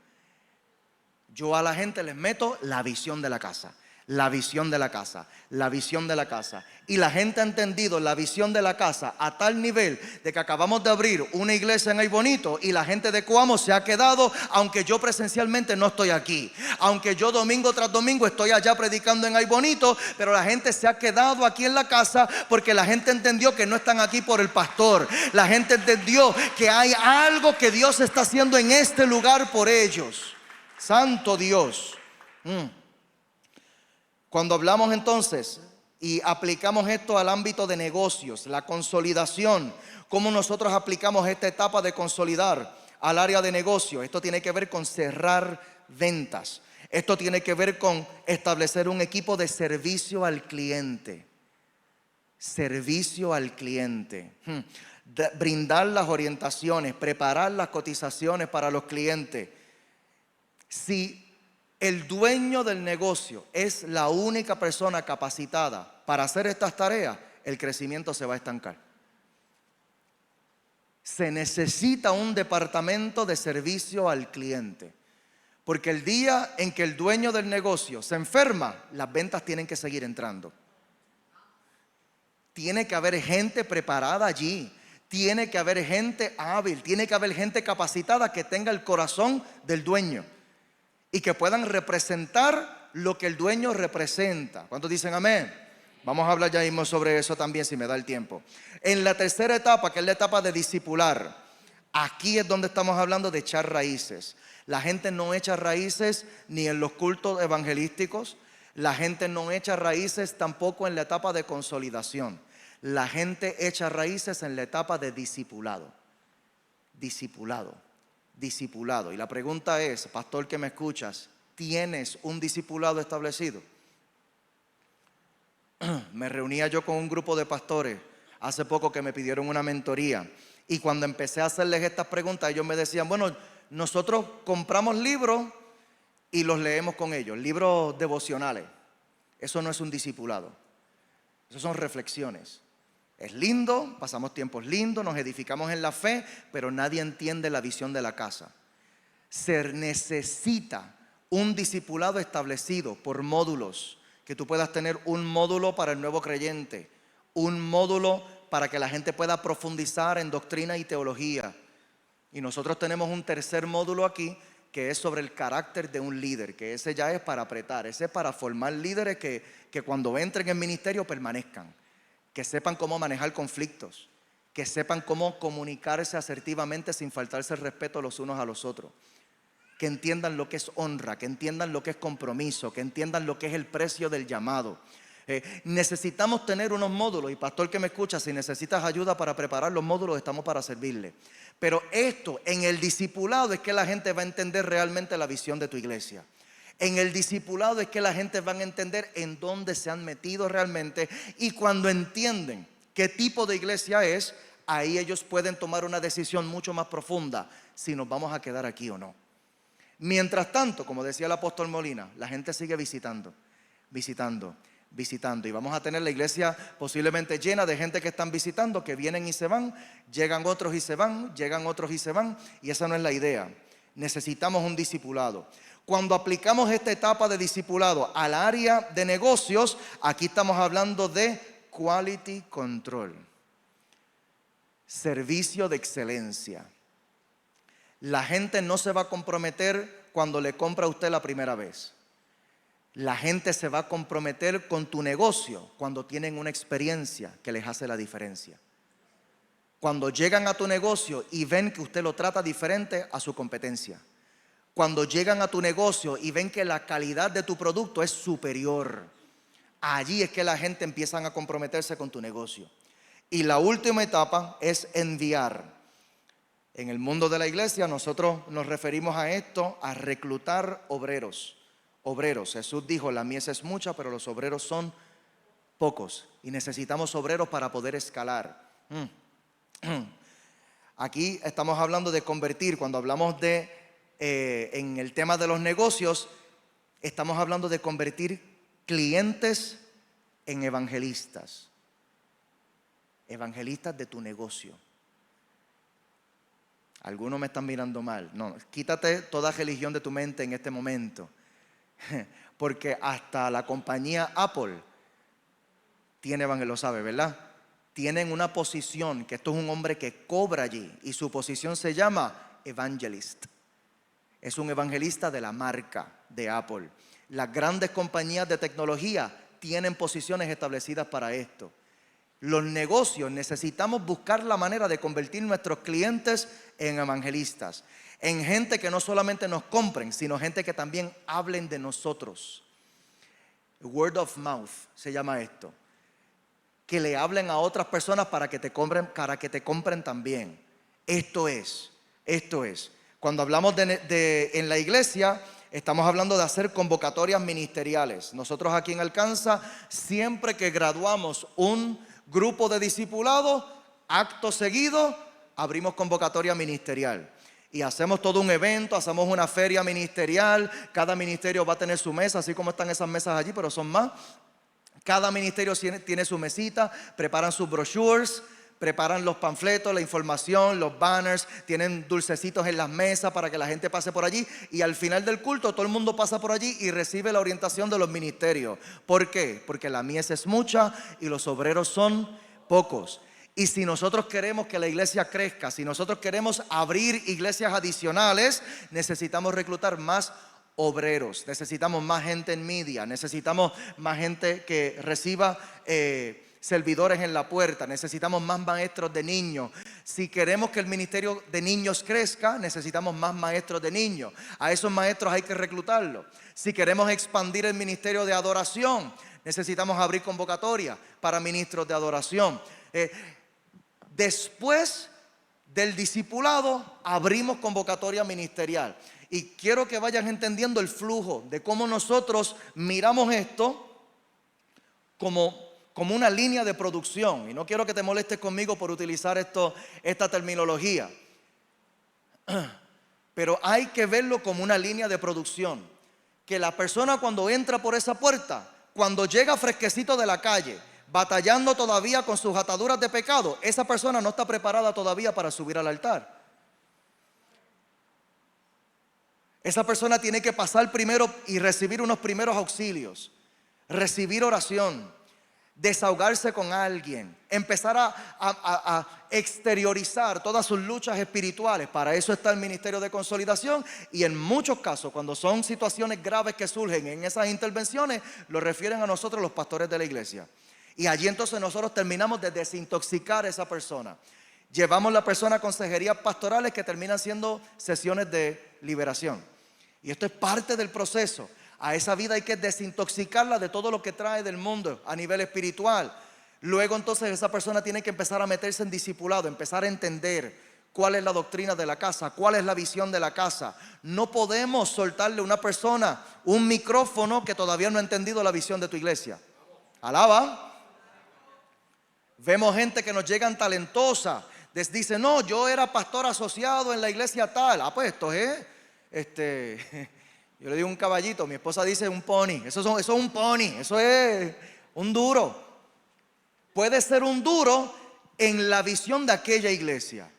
Yo a la gente les meto la visión de la casa. La visión de la casa, la visión de la casa. Y la gente ha entendido la visión de la casa a tal nivel de que acabamos de abrir una iglesia en Ay Bonito y la gente de Coamo se ha quedado, aunque yo presencialmente no estoy aquí. Aunque yo domingo tras domingo estoy allá predicando en Ay Bonito, pero la gente se ha quedado aquí en la casa porque la gente entendió que no están aquí por el pastor. La gente entendió que hay algo que Dios está haciendo en este lugar por ellos. Santo Dios. Cuando hablamos entonces y aplicamos esto al ámbito de negocios, la consolidación, cómo nosotros aplicamos esta etapa de consolidar al área de negocio, esto tiene que ver con cerrar ventas. Esto tiene que ver con establecer un equipo de servicio al cliente. Servicio al cliente. Brindar las orientaciones, preparar las cotizaciones para los clientes. Si el dueño del negocio es la única persona capacitada para hacer estas tareas, el crecimiento se va a estancar. Se necesita un departamento de servicio al cliente, porque el día en que el dueño del negocio se enferma, las ventas tienen que seguir entrando. Tiene que haber gente preparada allí, tiene que haber gente hábil, tiene que haber gente capacitada que tenga el corazón del dueño y que puedan representar lo que el dueño representa. ¿Cuántos dicen amén? Vamos a hablar ya mismo sobre eso también, si me da el tiempo. En la tercera etapa, que es la etapa de discipular, aquí es donde estamos hablando de echar raíces. La gente no echa raíces ni en los cultos evangelísticos. La gente no echa raíces tampoco en la etapa de consolidación. La gente echa raíces en la etapa de discipulado. Discipulado. Discipulado. Y la pregunta es, pastor que me escuchas, ¿tienes un discipulado establecido? Me reunía yo con un grupo de pastores hace poco que me pidieron una mentoría, y cuando empecé a hacerles estas preguntas, ellos me decían, bueno, nosotros compramos libros y los leemos con ellos, libros devocionales. Eso no es un discipulado, eso son reflexiones. Es lindo, pasamos tiempos lindos, nos edificamos en la fe, pero nadie entiende la visión de la casa. Se necesita un discipulado establecido por módulos, que tú puedas tener un módulo para el nuevo creyente, un módulo para que la gente pueda profundizar en doctrina y teología. Y nosotros tenemos un tercer módulo aquí que es sobre el carácter de un líder, que ese ya es para apretar, ese es para formar líderes que cuando entren en ministerio permanezcan, que sepan cómo manejar conflictos, que sepan cómo comunicarse asertivamente sin faltarse el respeto los unos a los otros, que entiendan lo que es honra, que entiendan lo que es compromiso, que entiendan lo que es el precio del llamado. Necesitamos tener unos módulos, y pastor que me escucha, si necesitas ayuda para preparar los módulos, estamos para servirle. Pero esto, en el discipulado, es que la gente va a entender realmente la visión de tu iglesia. En el discipulado es que la gente va a entender en dónde se han metido realmente, y cuando entienden qué tipo de iglesia es, ahí ellos pueden tomar una decisión mucho más profunda si nos vamos a quedar aquí o no. Mientras tanto, como decía el apóstol Molina, la gente sigue visitando, y vamos a tener la iglesia posiblemente llena de gente que están visitando, que vienen y se van, llegan otros y se van, llegan otros y se van, y esa no es la idea. Necesitamos un discipulado. Cuando aplicamos esta etapa de discipulado al área de negocios, aquí estamos hablando de quality control, servicio de excelencia. La gente no se va a comprometer cuando le compra a usted la primera vez. La gente se va a comprometer con tu negocio cuando tienen una experiencia que les hace la diferencia. Cuando llegan a tu negocio y ven que usted lo trata diferente a su competencia. Cuando llegan a tu negocio y ven que la calidad de tu producto es superior. Allí es que la gente empieza a comprometerse con tu negocio. Y la última etapa es enviar. En el mundo de la iglesia nosotros nos referimos a esto, a reclutar obreros. Obreros. Jesús dijo, la mies es mucha, pero los obreros son pocos. Y necesitamos obreros para poder escalar. Aquí estamos hablando de convertir. Cuando hablamos de, en el tema de los negocios, estamos hablando de convertir clientes en evangelistas. Evangelistas de tu negocio. Algunos me están mirando mal. No, quítate toda religión de tu mente en este momento. porque hasta la compañía Apple tiene, lo sabe, ¿verdad? Tienen una posición, que esto es un hombre que cobra allí, y su posición se llama evangelist. Es un evangelista de la marca de Apple. Las grandes compañías de tecnología tienen posiciones establecidas para esto. Los negocios necesitamos buscar la manera de convertir nuestros clientes en evangelistas, en gente que no solamente nos compren, sino gente que también hablen de nosotros. Word of mouth se llama esto. Que le hablen a otras personas para que te compren también. Esto es. Cuando hablamos en la iglesia, estamos hablando de hacer convocatorias ministeriales. Nosotros aquí en Alcanza, siempre que graduamos un grupo de discipulados, acto seguido, abrimos convocatoria ministerial. Y hacemos todo un evento, hacemos una feria ministerial. Cada ministerio va a tener su mesa, así como están esas mesas allí, pero son más. Cada ministerio tiene su mesita, preparan sus brochures, preparan los panfletos, la información, los banners, tienen dulcecitos en las mesas para que la gente pase por allí, y al final del culto todo el mundo pasa por allí y recibe la orientación de los ministerios. ¿Por qué? Porque la mies es mucha y los obreros son pocos. Y si nosotros queremos que la iglesia crezca, si nosotros queremos abrir iglesias adicionales, necesitamos reclutar más obreros, necesitamos más gente en media, necesitamos más gente que reciba servidores en la puerta, necesitamos más maestros de niños. Si queremos que el ministerio de niños crezca, necesitamos más maestros de niños. A esos maestros hay que reclutarlos. Si queremos expandir el ministerio de adoración, necesitamos abrir convocatoria para ministros de adoración. Después del discipulado, abrimos convocatoria ministerial. Y quiero que vayan entendiendo el flujo de cómo nosotros miramos esto como una línea de producción. Y no quiero que te molestes conmigo por utilizar esta terminología. Pero hay que verlo como una línea de producción. Que la persona cuando entra por esa puerta, cuando llega fresquecito de la calle, batallando todavía con sus ataduras de pecado, esa persona no está preparada todavía para subir al altar. Esa persona tiene que pasar primero y recibir unos primeros auxilios, recibir oración, desahogarse con alguien, empezar a exteriorizar todas sus luchas espirituales. Para eso está el ministerio de consolidación, y en muchos casos, cuando son situaciones graves que surgen en esas intervenciones, lo refieren a nosotros los pastores de la iglesia. Y allí entonces nosotros terminamos de desintoxicar a esa persona. Llevamos la persona a consejerías pastorales que terminan siendo sesiones de liberación. Y esto es parte del proceso. A esa vida hay que desintoxicarla de todo lo que trae del mundo a nivel espiritual. Luego entonces esa persona tiene que empezar a meterse en discipulado, empezar a entender cuál es la doctrina de la casa, cuál es la visión de la casa. No podemos soltarle a una persona un micrófono que todavía no ha entendido la visión de tu iglesia. Alaba. Vemos gente que nos llegan talentosa. Dice, no, yo era pastor asociado en la iglesia tal. Pues esto es, yo le digo un caballito, mi esposa dice un pony. Eso es un pony, eso es un duro. Puede ser un duro en la visión de aquella iglesia.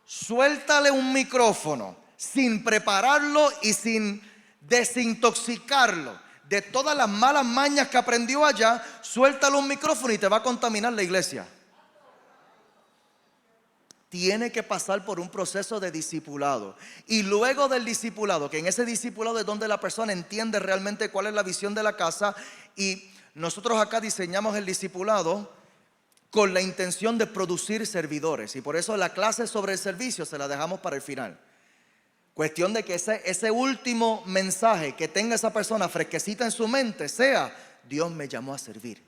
Suéltale un micrófono sin prepararlo y sin desintoxicarlo de todas las malas mañas que aprendió allá. Suéltale un micrófono y te va a contaminar la iglesia. Tiene que pasar por un proceso de discipulado. Y luego del discipulado, que en ese discipulado es donde la persona entiende realmente cuál es la visión de la casa. Y nosotros acá diseñamos el discipulado con la intención de producir servidores. Y por eso la clase sobre el servicio se la dejamos para el final. Cuestión de que ese último mensaje que tenga esa persona fresquecita en su mente sea: Dios me llamó a servir.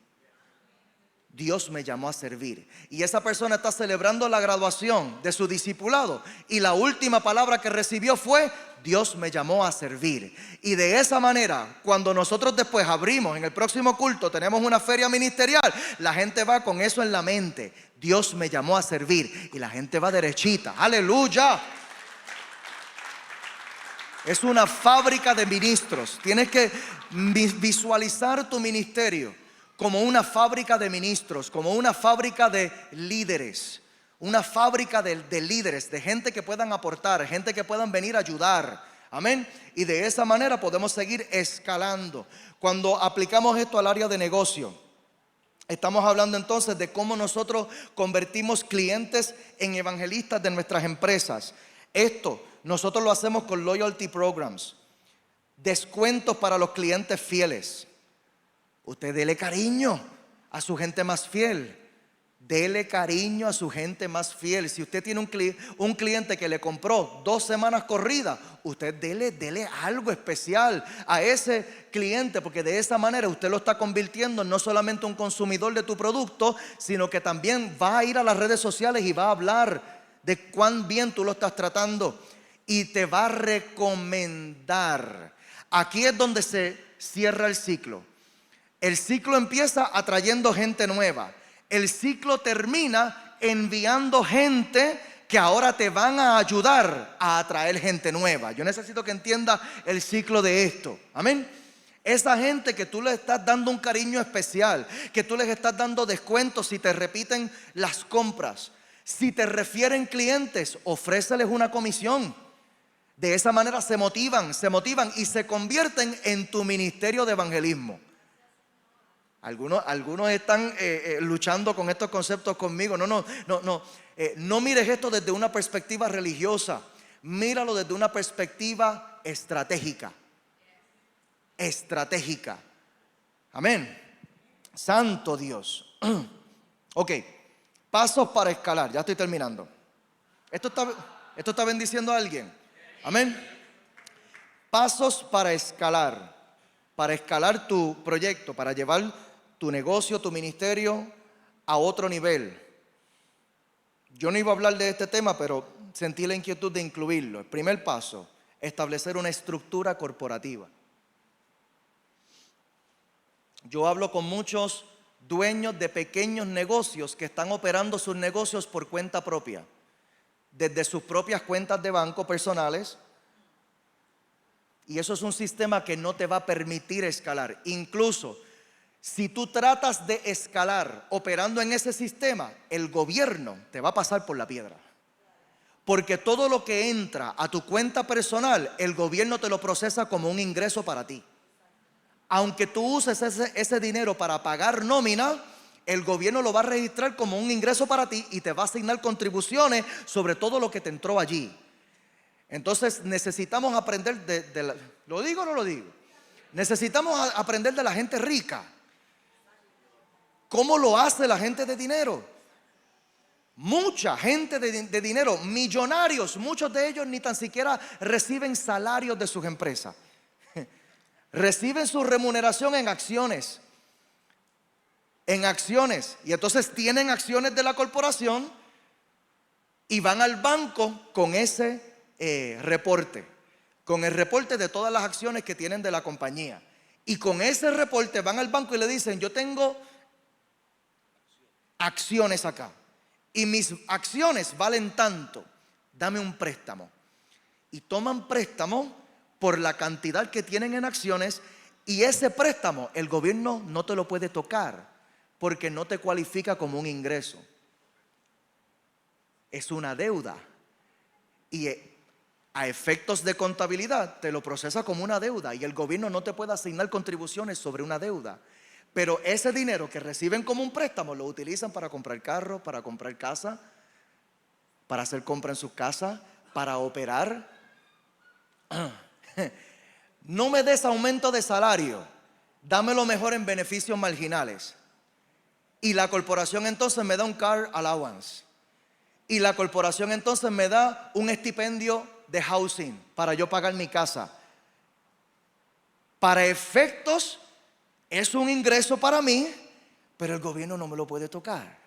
Dios me llamó a servir. Y esa persona está celebrando la graduación de su discipulado, y la última palabra que recibió fue: Dios me llamó a servir. Y de esa manera, cuando nosotros después abrimos en el próximo culto, tenemos una feria ministerial, la gente va con eso en la mente: Dios me llamó a servir. Y la gente va derechita. Aleluya. Es una fábrica de ministros. Tienes que visualizar tu ministerio como una fábrica de ministros, como una fábrica de líderes. Una fábrica de líderes, de gente que puedan aportar, gente que puedan venir a ayudar Amén. Y de esa manera podemos seguir escalando. Cuando aplicamos esto al área de negocio, estamos hablando entonces de cómo nosotros convertimos clientes en evangelistas de nuestras empresas. Esto nosotros lo hacemos con loyalty programs, descuentos para los clientes fieles. Usted dele cariño a su gente más fiel. Dele cariño a su gente más fiel. Si usted tiene un cliente que le compró 2 semanas corridas, usted dele algo especial a ese cliente, porque de esa manera usted lo está convirtiendo en no solamente un consumidor de tu producto, sino que también va a ir a las redes sociales y va a hablar de cuán bien tú lo estás tratando y te va a recomendar. Aquí es donde se cierra el ciclo. El ciclo empieza atrayendo gente nueva. El ciclo termina enviando gente que ahora te van a ayudar a atraer gente nueva. Yo necesito que entienda el ciclo de esto. Amén. Esa gente que tú le estás dando un cariño especial, que tú les estás dando descuentos si te repiten las compras, si te refieren clientes, ofréceles una comisión. De esa manera se motivan y se convierten en tu ministerio de evangelismo. Algunos están luchando con estos conceptos conmigo. No mires esto desde una perspectiva religiosa. Míralo desde una perspectiva estratégica. Estratégica. Amén. Santo Dios. Ok. Pasos para escalar. Ya estoy terminando. ¿Esto está bendiciendo a alguien? Amén. Pasos para escalar. Para escalar tu proyecto, para llevar tu negocio, tu ministerio a otro nivel. Yo no iba a hablar de este tema, pero sentí la inquietud de incluirlo. El primer paso, establecer una estructura corporativa. Yo hablo con muchos dueños de pequeños negocios que están operando sus negocios por cuenta propia, desde sus propias cuentas de banco personales. Y eso es un sistema que no te va a permitir escalar. Incluso si tú tratas de escalar operando en ese sistema, el gobierno te va a pasar por la piedra. Porque todo lo que entra a tu cuenta personal, el gobierno te lo procesa como un ingreso para ti. Aunque tú uses ese dinero para pagar nómina, el gobierno lo va a registrar como un ingreso para ti y te va a asignar contribuciones sobre todo lo que te entró allí. Entonces necesitamos aprender ¿lo digo o no lo digo? Necesitamos aprender de la gente rica. ¿Cómo lo hace la gente de dinero? Mucha gente de dinero, millonarios, muchos de ellos ni tan siquiera reciben salarios de sus empresas. Reciben su remuneración en acciones. En acciones. Y entonces tienen acciones de la corporación y van al banco con ese reporte. Con el reporte de todas las acciones que tienen de la compañía. Y con ese reporte van al banco y le dicen: yo tengo acciones acá y mis acciones valen tanto, dame un préstamo. Y toman préstamo por la cantidad que tienen en acciones, y ese préstamo el gobierno no te lo puede tocar porque no te cualifica como un ingreso. Es una deuda y a efectos de contabilidad te lo procesa como una deuda, y el gobierno no te puede asignar contribuciones sobre una deuda. Pero ese dinero que reciben como un préstamo lo utilizan para comprar carro, para comprar casa, para hacer compra en sus casas, para operar. No me des aumento de salario, dámelo mejor en beneficios marginales. Y la corporación entonces me da un car allowance. Y la corporación entonces me da un estipendio de housing para yo pagar mi casa. Para efectos es un ingreso para mí, pero el gobierno no me lo puede tocar.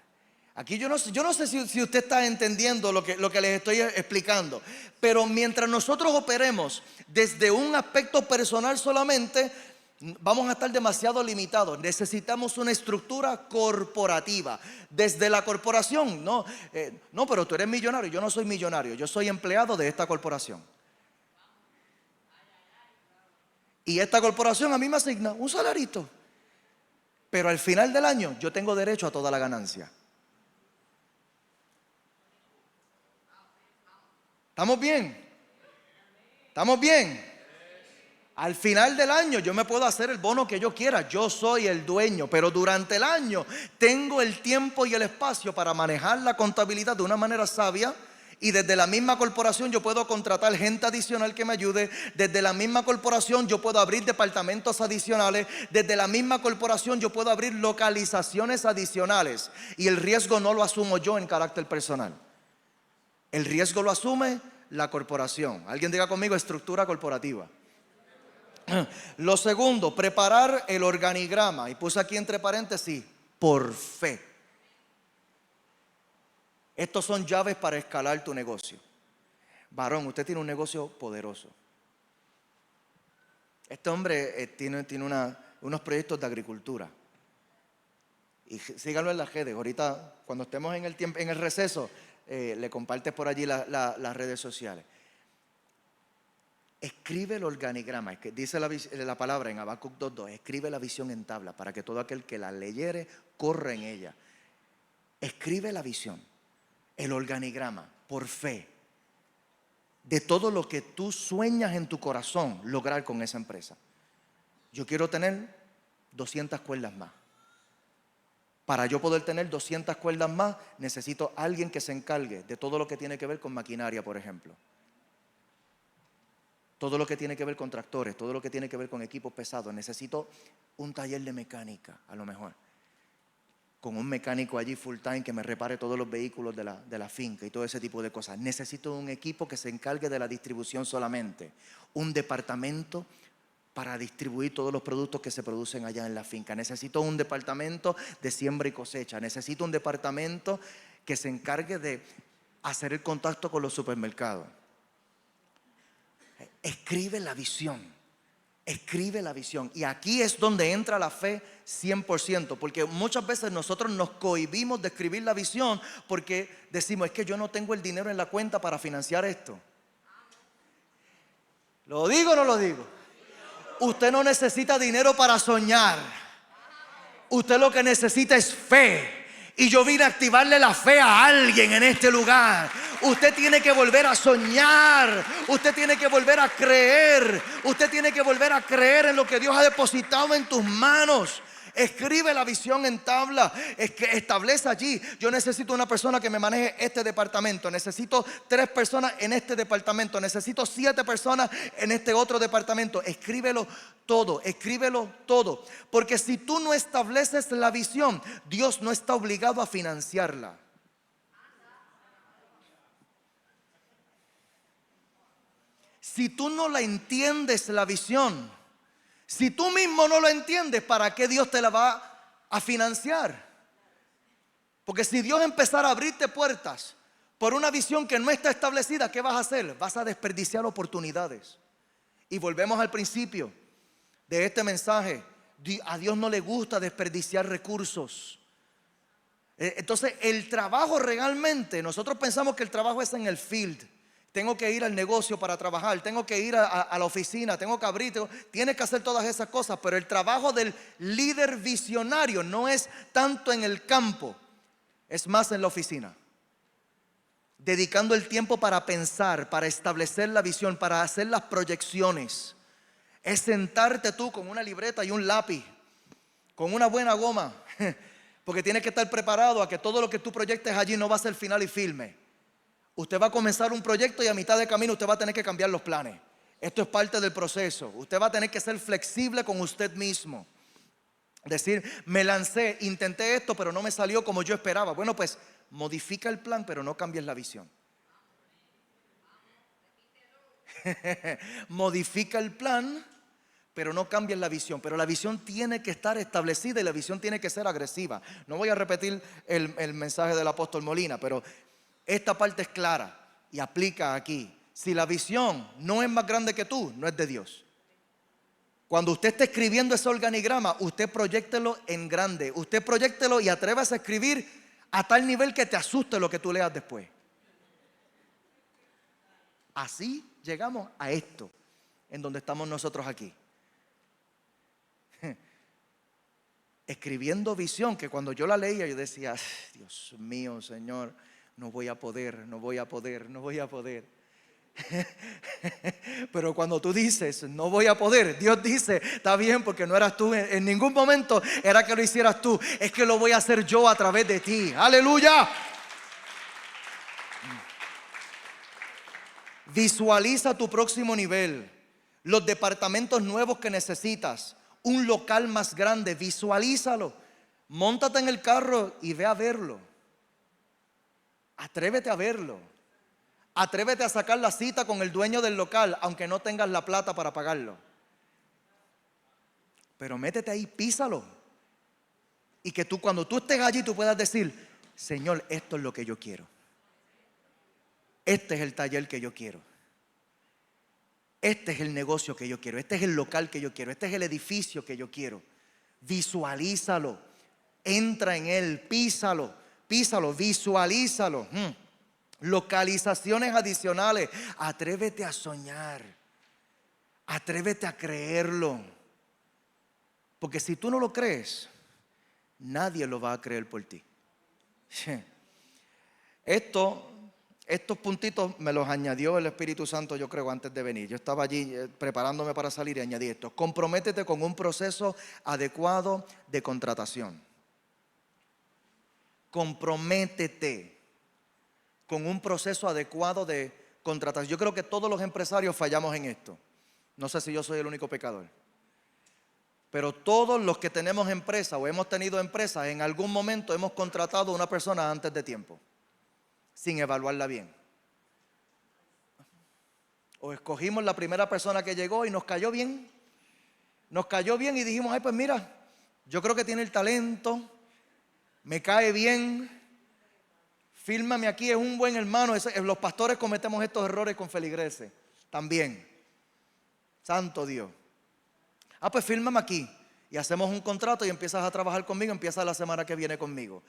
Aquí yo no sé si usted está entendiendo lo que les estoy explicando. Pero mientras nosotros operemos desde un aspecto personal solamente, vamos a estar demasiado limitados. Necesitamos una estructura corporativa. Desde la corporación, no, pero tú eres millonario. Yo no soy millonario, yo soy empleado de esta corporación. Y esta corporación a mí me asigna un salarito. Pero al final del año yo tengo derecho a toda la ganancia. ¿Estamos bien? ¿Estamos bien? Al final del año yo me puedo hacer el bono que yo quiera, yo soy el dueño, pero durante el año tengo el tiempo y el espacio para manejar la contabilidad de una manera sabia. Y desde la misma corporación yo puedo contratar gente adicional que me ayude. Desde la misma corporación yo puedo abrir departamentos adicionales. Desde la misma corporación yo puedo abrir localizaciones adicionales. Y el riesgo no lo asumo yo en carácter personal. El riesgo lo asume la corporación. Alguien diga conmigo: estructura corporativa. Lo segundo, preparar el organigrama. Y puse aquí entre paréntesis: por fe. Estos son llaves para escalar tu negocio. Varón, usted tiene un negocio poderoso. Este hombre tiene unos proyectos de agricultura. Y síganlo en las redes. Ahorita, cuando estemos en el receso, le compartes por allí las redes sociales. Escribe el organigrama. Es que dice la palabra en Habacuc 2:2. Escribe la visión en tabla para que todo aquel que la leyere corra en ella. Escribe la visión, el organigrama, por fe, de todo lo que tú sueñas en tu corazón lograr con esa empresa. Yo quiero tener 200 cuerdas más. Para yo poder tener 200 cuerdas más, necesito alguien que se encargue de todo lo que tiene que ver con maquinaria, por ejemplo. Todo lo que tiene que ver con tractores, todo lo que tiene que ver con equipos pesados. Necesito un taller de mecánica, a lo mejor, con un mecánico allí full time que me repare todos los vehículos de la finca y todo ese tipo de cosas. Necesito un equipo que se encargue de la distribución solamente. Un departamento para distribuir todos los productos que se producen allá en la finca. Necesito un departamento de siembra y cosecha. Necesito un departamento que se encargue de hacer el contacto con los supermercados. Escribe la visión. Escribe la visión. Y aquí es donde entra la fe 100%. Porque muchas veces nosotros nos cohibimos de escribir la visión porque decimos: es que yo no tengo el dinero en la cuenta para financiar esto. ¿Lo digo o no lo digo? Usted no necesita dinero para soñar. Usted lo que necesita es fe. Y yo vine a activarle la fe a alguien en este lugar. Usted tiene que volver a soñar. Usted tiene que volver a creer. Usted tiene que volver a creer en lo que Dios ha depositado en tus manos. Escribe la visión en tabla. Es que establece allí: yo necesito una persona que me maneje este departamento. Necesito 3 personas en este departamento. Necesito 7 personas en este otro departamento. Escríbelo todo, escríbelo todo. Porque si tú no estableces la visión, Dios no está obligado a financiarla. Si tú no la entiendes, la visión, si tú mismo no lo entiendes, ¿para qué Dios te la va a financiar? Porque si Dios empezara a abrirte puertas por una visión que no está establecida, ¿qué vas a hacer? Vas a desperdiciar oportunidades. Y volvemos al principio de este mensaje: a Dios no le gusta desperdiciar recursos. Entonces el trabajo realmente, nosotros pensamos que el trabajo es en el field. Tengo que ir al negocio para trabajar, tengo que ir a la oficina, tengo que abrir, tienes que hacer todas esas cosas. Pero el trabajo del líder visionario no es tanto en el campo, es más en la oficina, dedicando el tiempo para pensar, para establecer la visión, para hacer las proyecciones. Es sentarte tú con una libreta y un lápiz, con una buena goma, porque tienes que estar preparado a que todo lo que tú proyectes allí no va a ser final y firme. Usted va a comenzar un proyecto y a mitad de camino usted va a tener que cambiar los planes. Esto es parte del proceso. Usted va a tener que ser flexible con usted mismo. Decir: me lancé, intenté esto, pero no me salió como yo esperaba. Bueno, pues modifica el plan, pero no cambies la visión. Modifica el plan, pero no cambies la visión. Pero la visión tiene que estar establecida y la visión tiene que ser agresiva. No voy a repetir el mensaje del apóstol Molina, pero esta parte es clara y aplica aquí. Si la visión no es más grande que tú, no es de Dios. Cuando usted esté escribiendo ese organigrama, usted proyéctelo en grande. Usted proyéctelo y atrévase a escribir a tal nivel que te asuste lo que tú leas después. Así llegamos a esto, en donde estamos nosotros aquí. Escribiendo visión, que cuando yo la leía yo decía: Dios mío, Señor, no voy a poder, no voy a poder, no voy a poder. Pero cuando tú dices, no voy a poder, Dios dice, está bien, porque no eras tú, en ningún momento era que lo hicieras tú, es que lo voy a hacer yo a través de ti. Aleluya. Visualiza tu próximo nivel, los departamentos nuevos que necesitas, un local más grande, visualízalo. Móntate en el carro y ve a verlo. Atrévete a verlo. Atrévete a sacar la cita con el dueño del local, aunque no tengas la plata para pagarlo. Pero métete ahí, písalo. Y que tú, cuando tú estés allí, tú puedas decir, Señor, esto es lo que yo quiero. Este es el taller que yo quiero. Este es el negocio que yo quiero. Este es el local que yo quiero. Este es el edificio que yo quiero. Visualízalo. Entra en él. Písalo. Písalo. Visualízalo. Localizaciones adicionales. Atrévete a soñar. Atrévete a creerlo. Porque si tú no lo crees, nadie lo va a creer por ti. Estos puntitos me los añadió el Espíritu Santo, yo creo, antes de venir. Yo estaba allí preparándome para salir y añadí esto. Comprométete con un proceso adecuado de contratación. Comprométete con un proceso adecuado de contratación. Yo creo que todos los empresarios fallamos en esto. No sé si yo soy el único pecador. Pero todos los que tenemos empresa o hemos tenido empresas, en algún momento hemos contratado a una persona antes de tiempo, sin evaluarla bien. O escogimos la primera persona que llegó y nos cayó bien. Nos cayó bien y dijimos, ay, pues mira, yo creo que tiene el talento, me cae bien, fírmame aquí, es un buen hermano. Los pastores cometemos estos errores con feligreses también. Santo Dios. Ah, pues fírmame aquí y hacemos un contrato y empiezas a trabajar conmigo, empieza la semana que viene conmigo.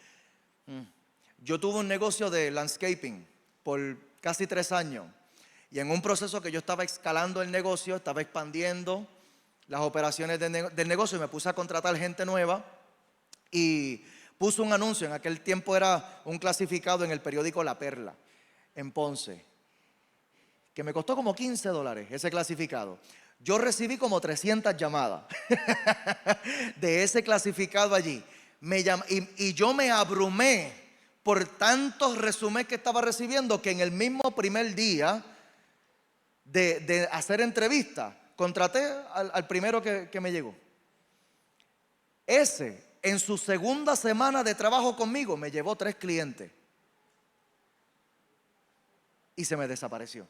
Yo tuve un negocio de landscaping por casi 3 años y en un proceso que yo estaba escalando el negocio, estaba expandiendo las operaciones del negocio y me puse a contratar gente nueva y puse un anuncio. En aquel tiempo era un clasificado en el periódico La Perla en Ponce, que me costó como $15 ese clasificado. Yo recibí como 300 llamadas de ese clasificado allí. Y yo me abrumé por tantos resúmenes que estaba recibiendo, que en el mismo primer día de hacer entrevista, contraté al primero que me llegó. Ese, en su segunda semana de trabajo conmigo, me llevó 3 clientes y se me desapareció.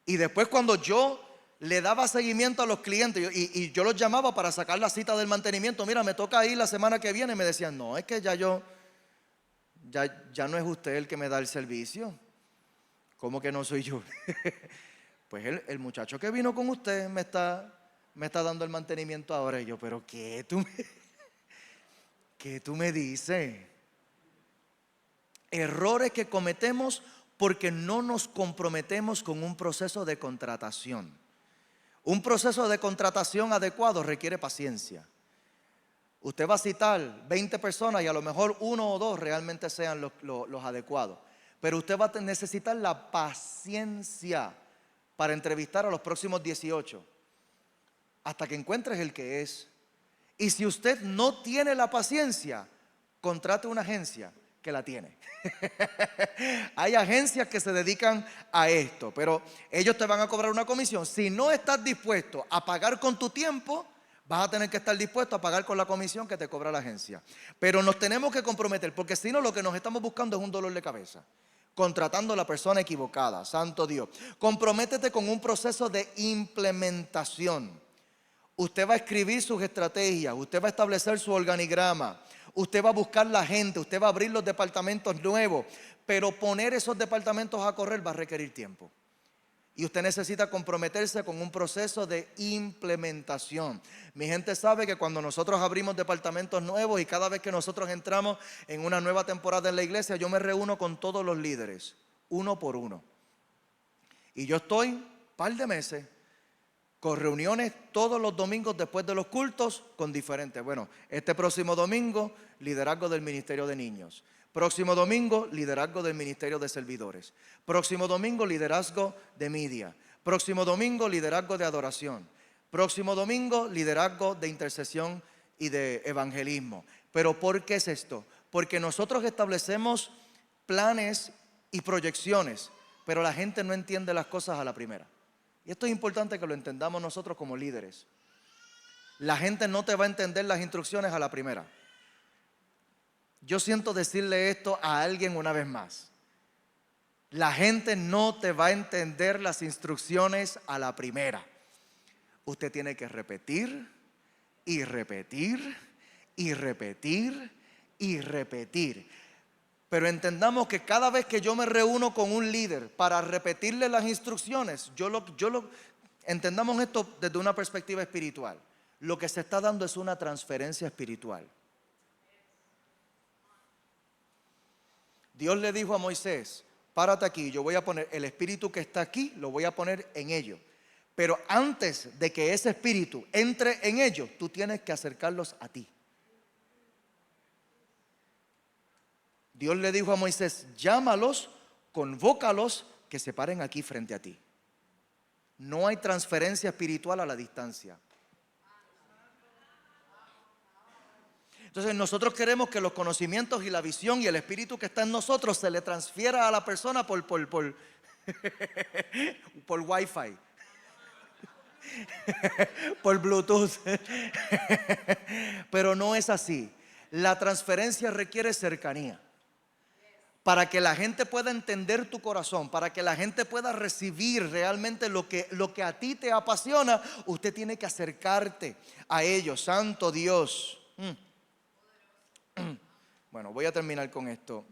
Y después, cuando yo le daba seguimiento a los clientes y yo los llamaba para sacar la cita del mantenimiento, mira, me toca ir la semana que viene, me decían, no, es que ya no es usted el que me da el servicio. ¿Cómo que no soy yo? Pues el muchacho que vino con usted me está dando el mantenimiento ahora. Y yo, pero ¿qué tú me dices? Errores que cometemos porque no nos comprometemos con un proceso de contratación. Un proceso de contratación adecuado requiere paciencia. Usted va a citar 20 personas y a lo mejor 1 o 2 realmente sean los adecuados. Pero usted va a necesitar la paciencia para entrevistar a los próximos 18 hasta que encuentres el que es. Y si usted no tiene la paciencia, contrate una agencia que la tiene. Hay agencias que se dedican a esto, pero ellos te van a cobrar una comisión. Si no estás dispuesto a pagar con tu tiempo, vas a tener que estar dispuesto a pagar con la comisión que te cobra la agencia. Pero nos tenemos que comprometer, porque si no, lo que nos estamos buscando es un dolor de cabeza, contratando a la persona equivocada. Santo Dios. Comprométete con un proceso de implementación. Usted va a escribir sus estrategias, usted va a establecer su organigrama, usted va a buscar la gente, usted va a abrir los departamentos nuevos, pero poner esos departamentos a correr va a requerir tiempo. Y usted necesita comprometerse con un proceso de implementación. Mi gente sabe que cuando nosotros abrimos departamentos nuevos y cada vez que nosotros entramos en una nueva temporada en la iglesia, yo me reúno con todos los líderes, uno por uno. Y yo estoy un par de meses con reuniones todos los domingos después de los cultos con diferentes. Bueno, este próximo domingo, liderazgo del Ministerio de Niños. Próximo domingo, liderazgo del ministerio de servidores. Próximo domingo, liderazgo de media. Próximo domingo, liderazgo de adoración. Próximo domingo, liderazgo de intercesión y de evangelismo. ¿Pero por qué es esto? Porque nosotros establecemos planes y proyecciones, pero la gente no entiende las cosas a la primera. Y esto es importante que lo entendamos nosotros como líderes. La gente no te va a entender las instrucciones a la primera. Yo siento decirle esto a alguien una vez más. La gente no te va a entender las instrucciones a la primera. Usted tiene que repetir y repetir y repetir y repetir. Pero entendamos que cada vez que yo me reúno con un líder para repetirle las instrucciones, entendamos esto desde una perspectiva espiritual. Lo que se está dando es una transferencia espiritual. Dios le dijo a Moisés: párate aquí, yo voy a poner el espíritu que está aquí, lo voy a poner en ellos. Pero antes de que ese espíritu entre en ellos, tú tienes que acercarlos a ti. Dios le dijo a Moisés: llámalos, convócalos, que se paren aquí frente a ti. No hay transferencia espiritual a la distancia. Entonces nosotros queremos que los conocimientos y la visión y el espíritu que está en nosotros se le transfiera a la persona por Wi-Fi, por Bluetooth. Pero no es así. La transferencia requiere cercanía. Para que la gente pueda entender tu corazón, para que la gente pueda recibir realmente lo que a ti te apasiona, usted tiene que acercarte a ellos. Santo Dios. Bueno, voy a terminar con esto.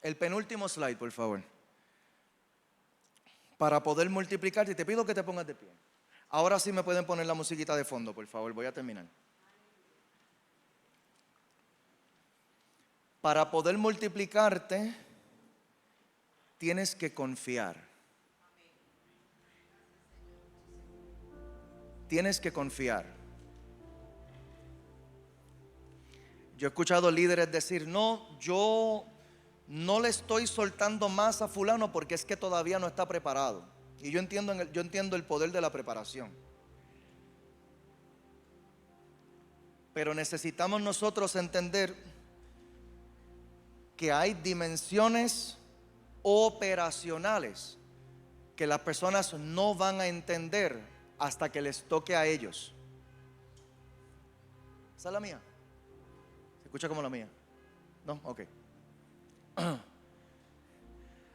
El penúltimo slide, por favor. Para poder multiplicarte, te pido que te pongas de pie. Ahora sí me pueden poner la musiquita de fondo, por favor. Voy a terminar. Para poder multiplicarte, tienes que confiar. Tienes que confiar. Yo he escuchado líderes decir: no, yo no le estoy soltando más a fulano porque es que todavía no está preparado. Y yo entiendo el poder de la preparación. Pero necesitamos nosotros entender que hay dimensiones operacionales que las personas no van a entender hasta que les toque a ellos. ¿Esa es la mía? ¿Se escucha como la mía? ¿No? Ok.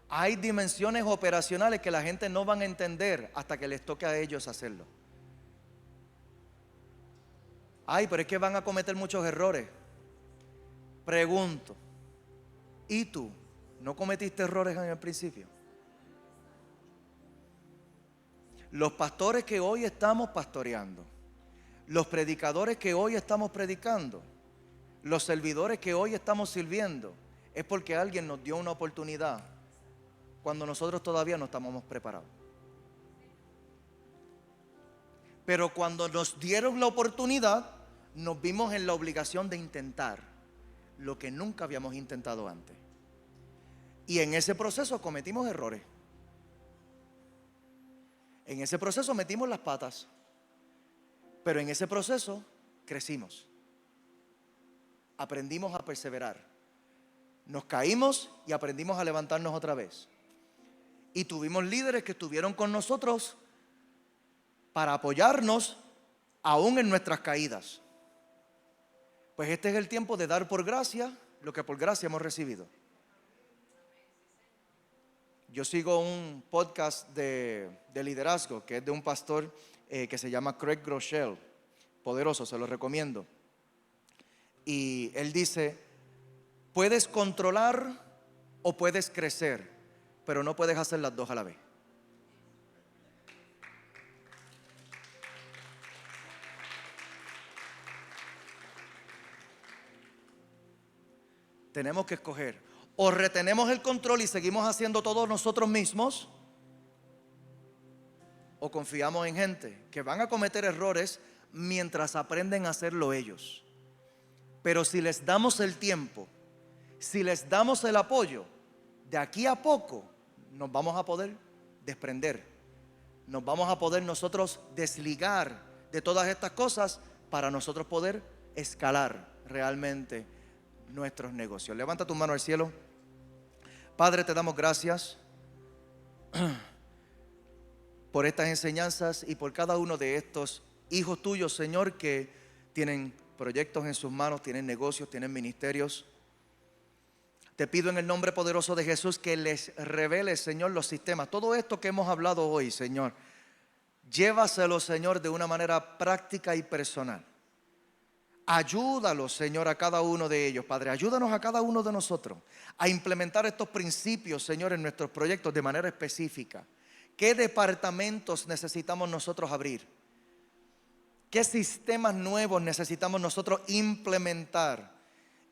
Hay dimensiones operacionales que la gente no van a entender hasta que les toque a ellos hacerlo. Ay, pero es que van a cometer muchos errores. Pregunto: ¿y tú no cometiste errores en el principio? Los pastores que hoy estamos pastoreando, los predicadores que hoy estamos predicando, los servidores que hoy estamos sirviendo, es porque alguien nos dio una oportunidad cuando nosotros todavía no estábamos preparados. Pero cuando nos dieron la oportunidad, nos vimos en la obligación de intentar lo que nunca habíamos intentado antes. Y en ese proceso cometimos errores. En ese proceso metimos las patas. Pero en ese proceso crecimos. Aprendimos a perseverar. Nos caímos y aprendimos a levantarnos otra vez. Y tuvimos líderes que estuvieron con nosotros para apoyarnos aún en nuestras caídas. Pues este es el tiempo de dar por gracia lo que por gracia hemos recibido. Yo sigo un podcast de liderazgo que es de un pastor que se llama Craig Groeschel. Poderoso, se lo recomiendo. Y él dice: puedes controlar o puedes crecer, pero no puedes hacer las dos a la vez. Tenemos que escoger. O retenemos el control y seguimos haciendo todo nosotros mismos, o confiamos en gente que van a cometer errores, mientras aprenden a hacerlo ellos. Pero si les damos el tiempo, si les damos el apoyo, de aquí a poco nos vamos a poder desprender. Nos vamos a poder nosotros desligar de todas estas cosas para nosotros poder escalar realmente nuestros negocios. Levanta tu mano al cielo. Padre, te damos gracias por estas enseñanzas y por cada uno de estos hijos tuyos, Señor, que tienen proyectos en sus manos, tienen negocios, tienen ministerios. Te pido en el nombre poderoso de Jesús que les reveles, Señor, los sistemas. Todo esto que hemos hablado hoy, Señor, llévaselo, Señor, de una manera práctica y personal. Ayúdalos, Señor, a cada uno de ellos, Padre. Ayúdanos a cada uno de nosotros a implementar estos principios, Señor, en nuestros proyectos de manera específica. ¿Qué departamentos necesitamos nosotros abrir? ¿Qué sistemas nuevos necesitamos nosotros implementar?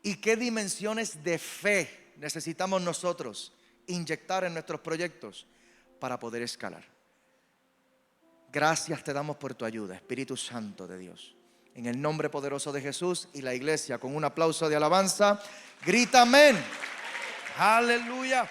¿Y qué dimensiones de fe necesitamos nosotros inyectar en nuestros proyectos para poder escalar? Gracias te damos por tu ayuda, Espíritu Santo de Dios. En el nombre poderoso de Jesús, y la iglesia con un aplauso de alabanza grita amén. Aleluya.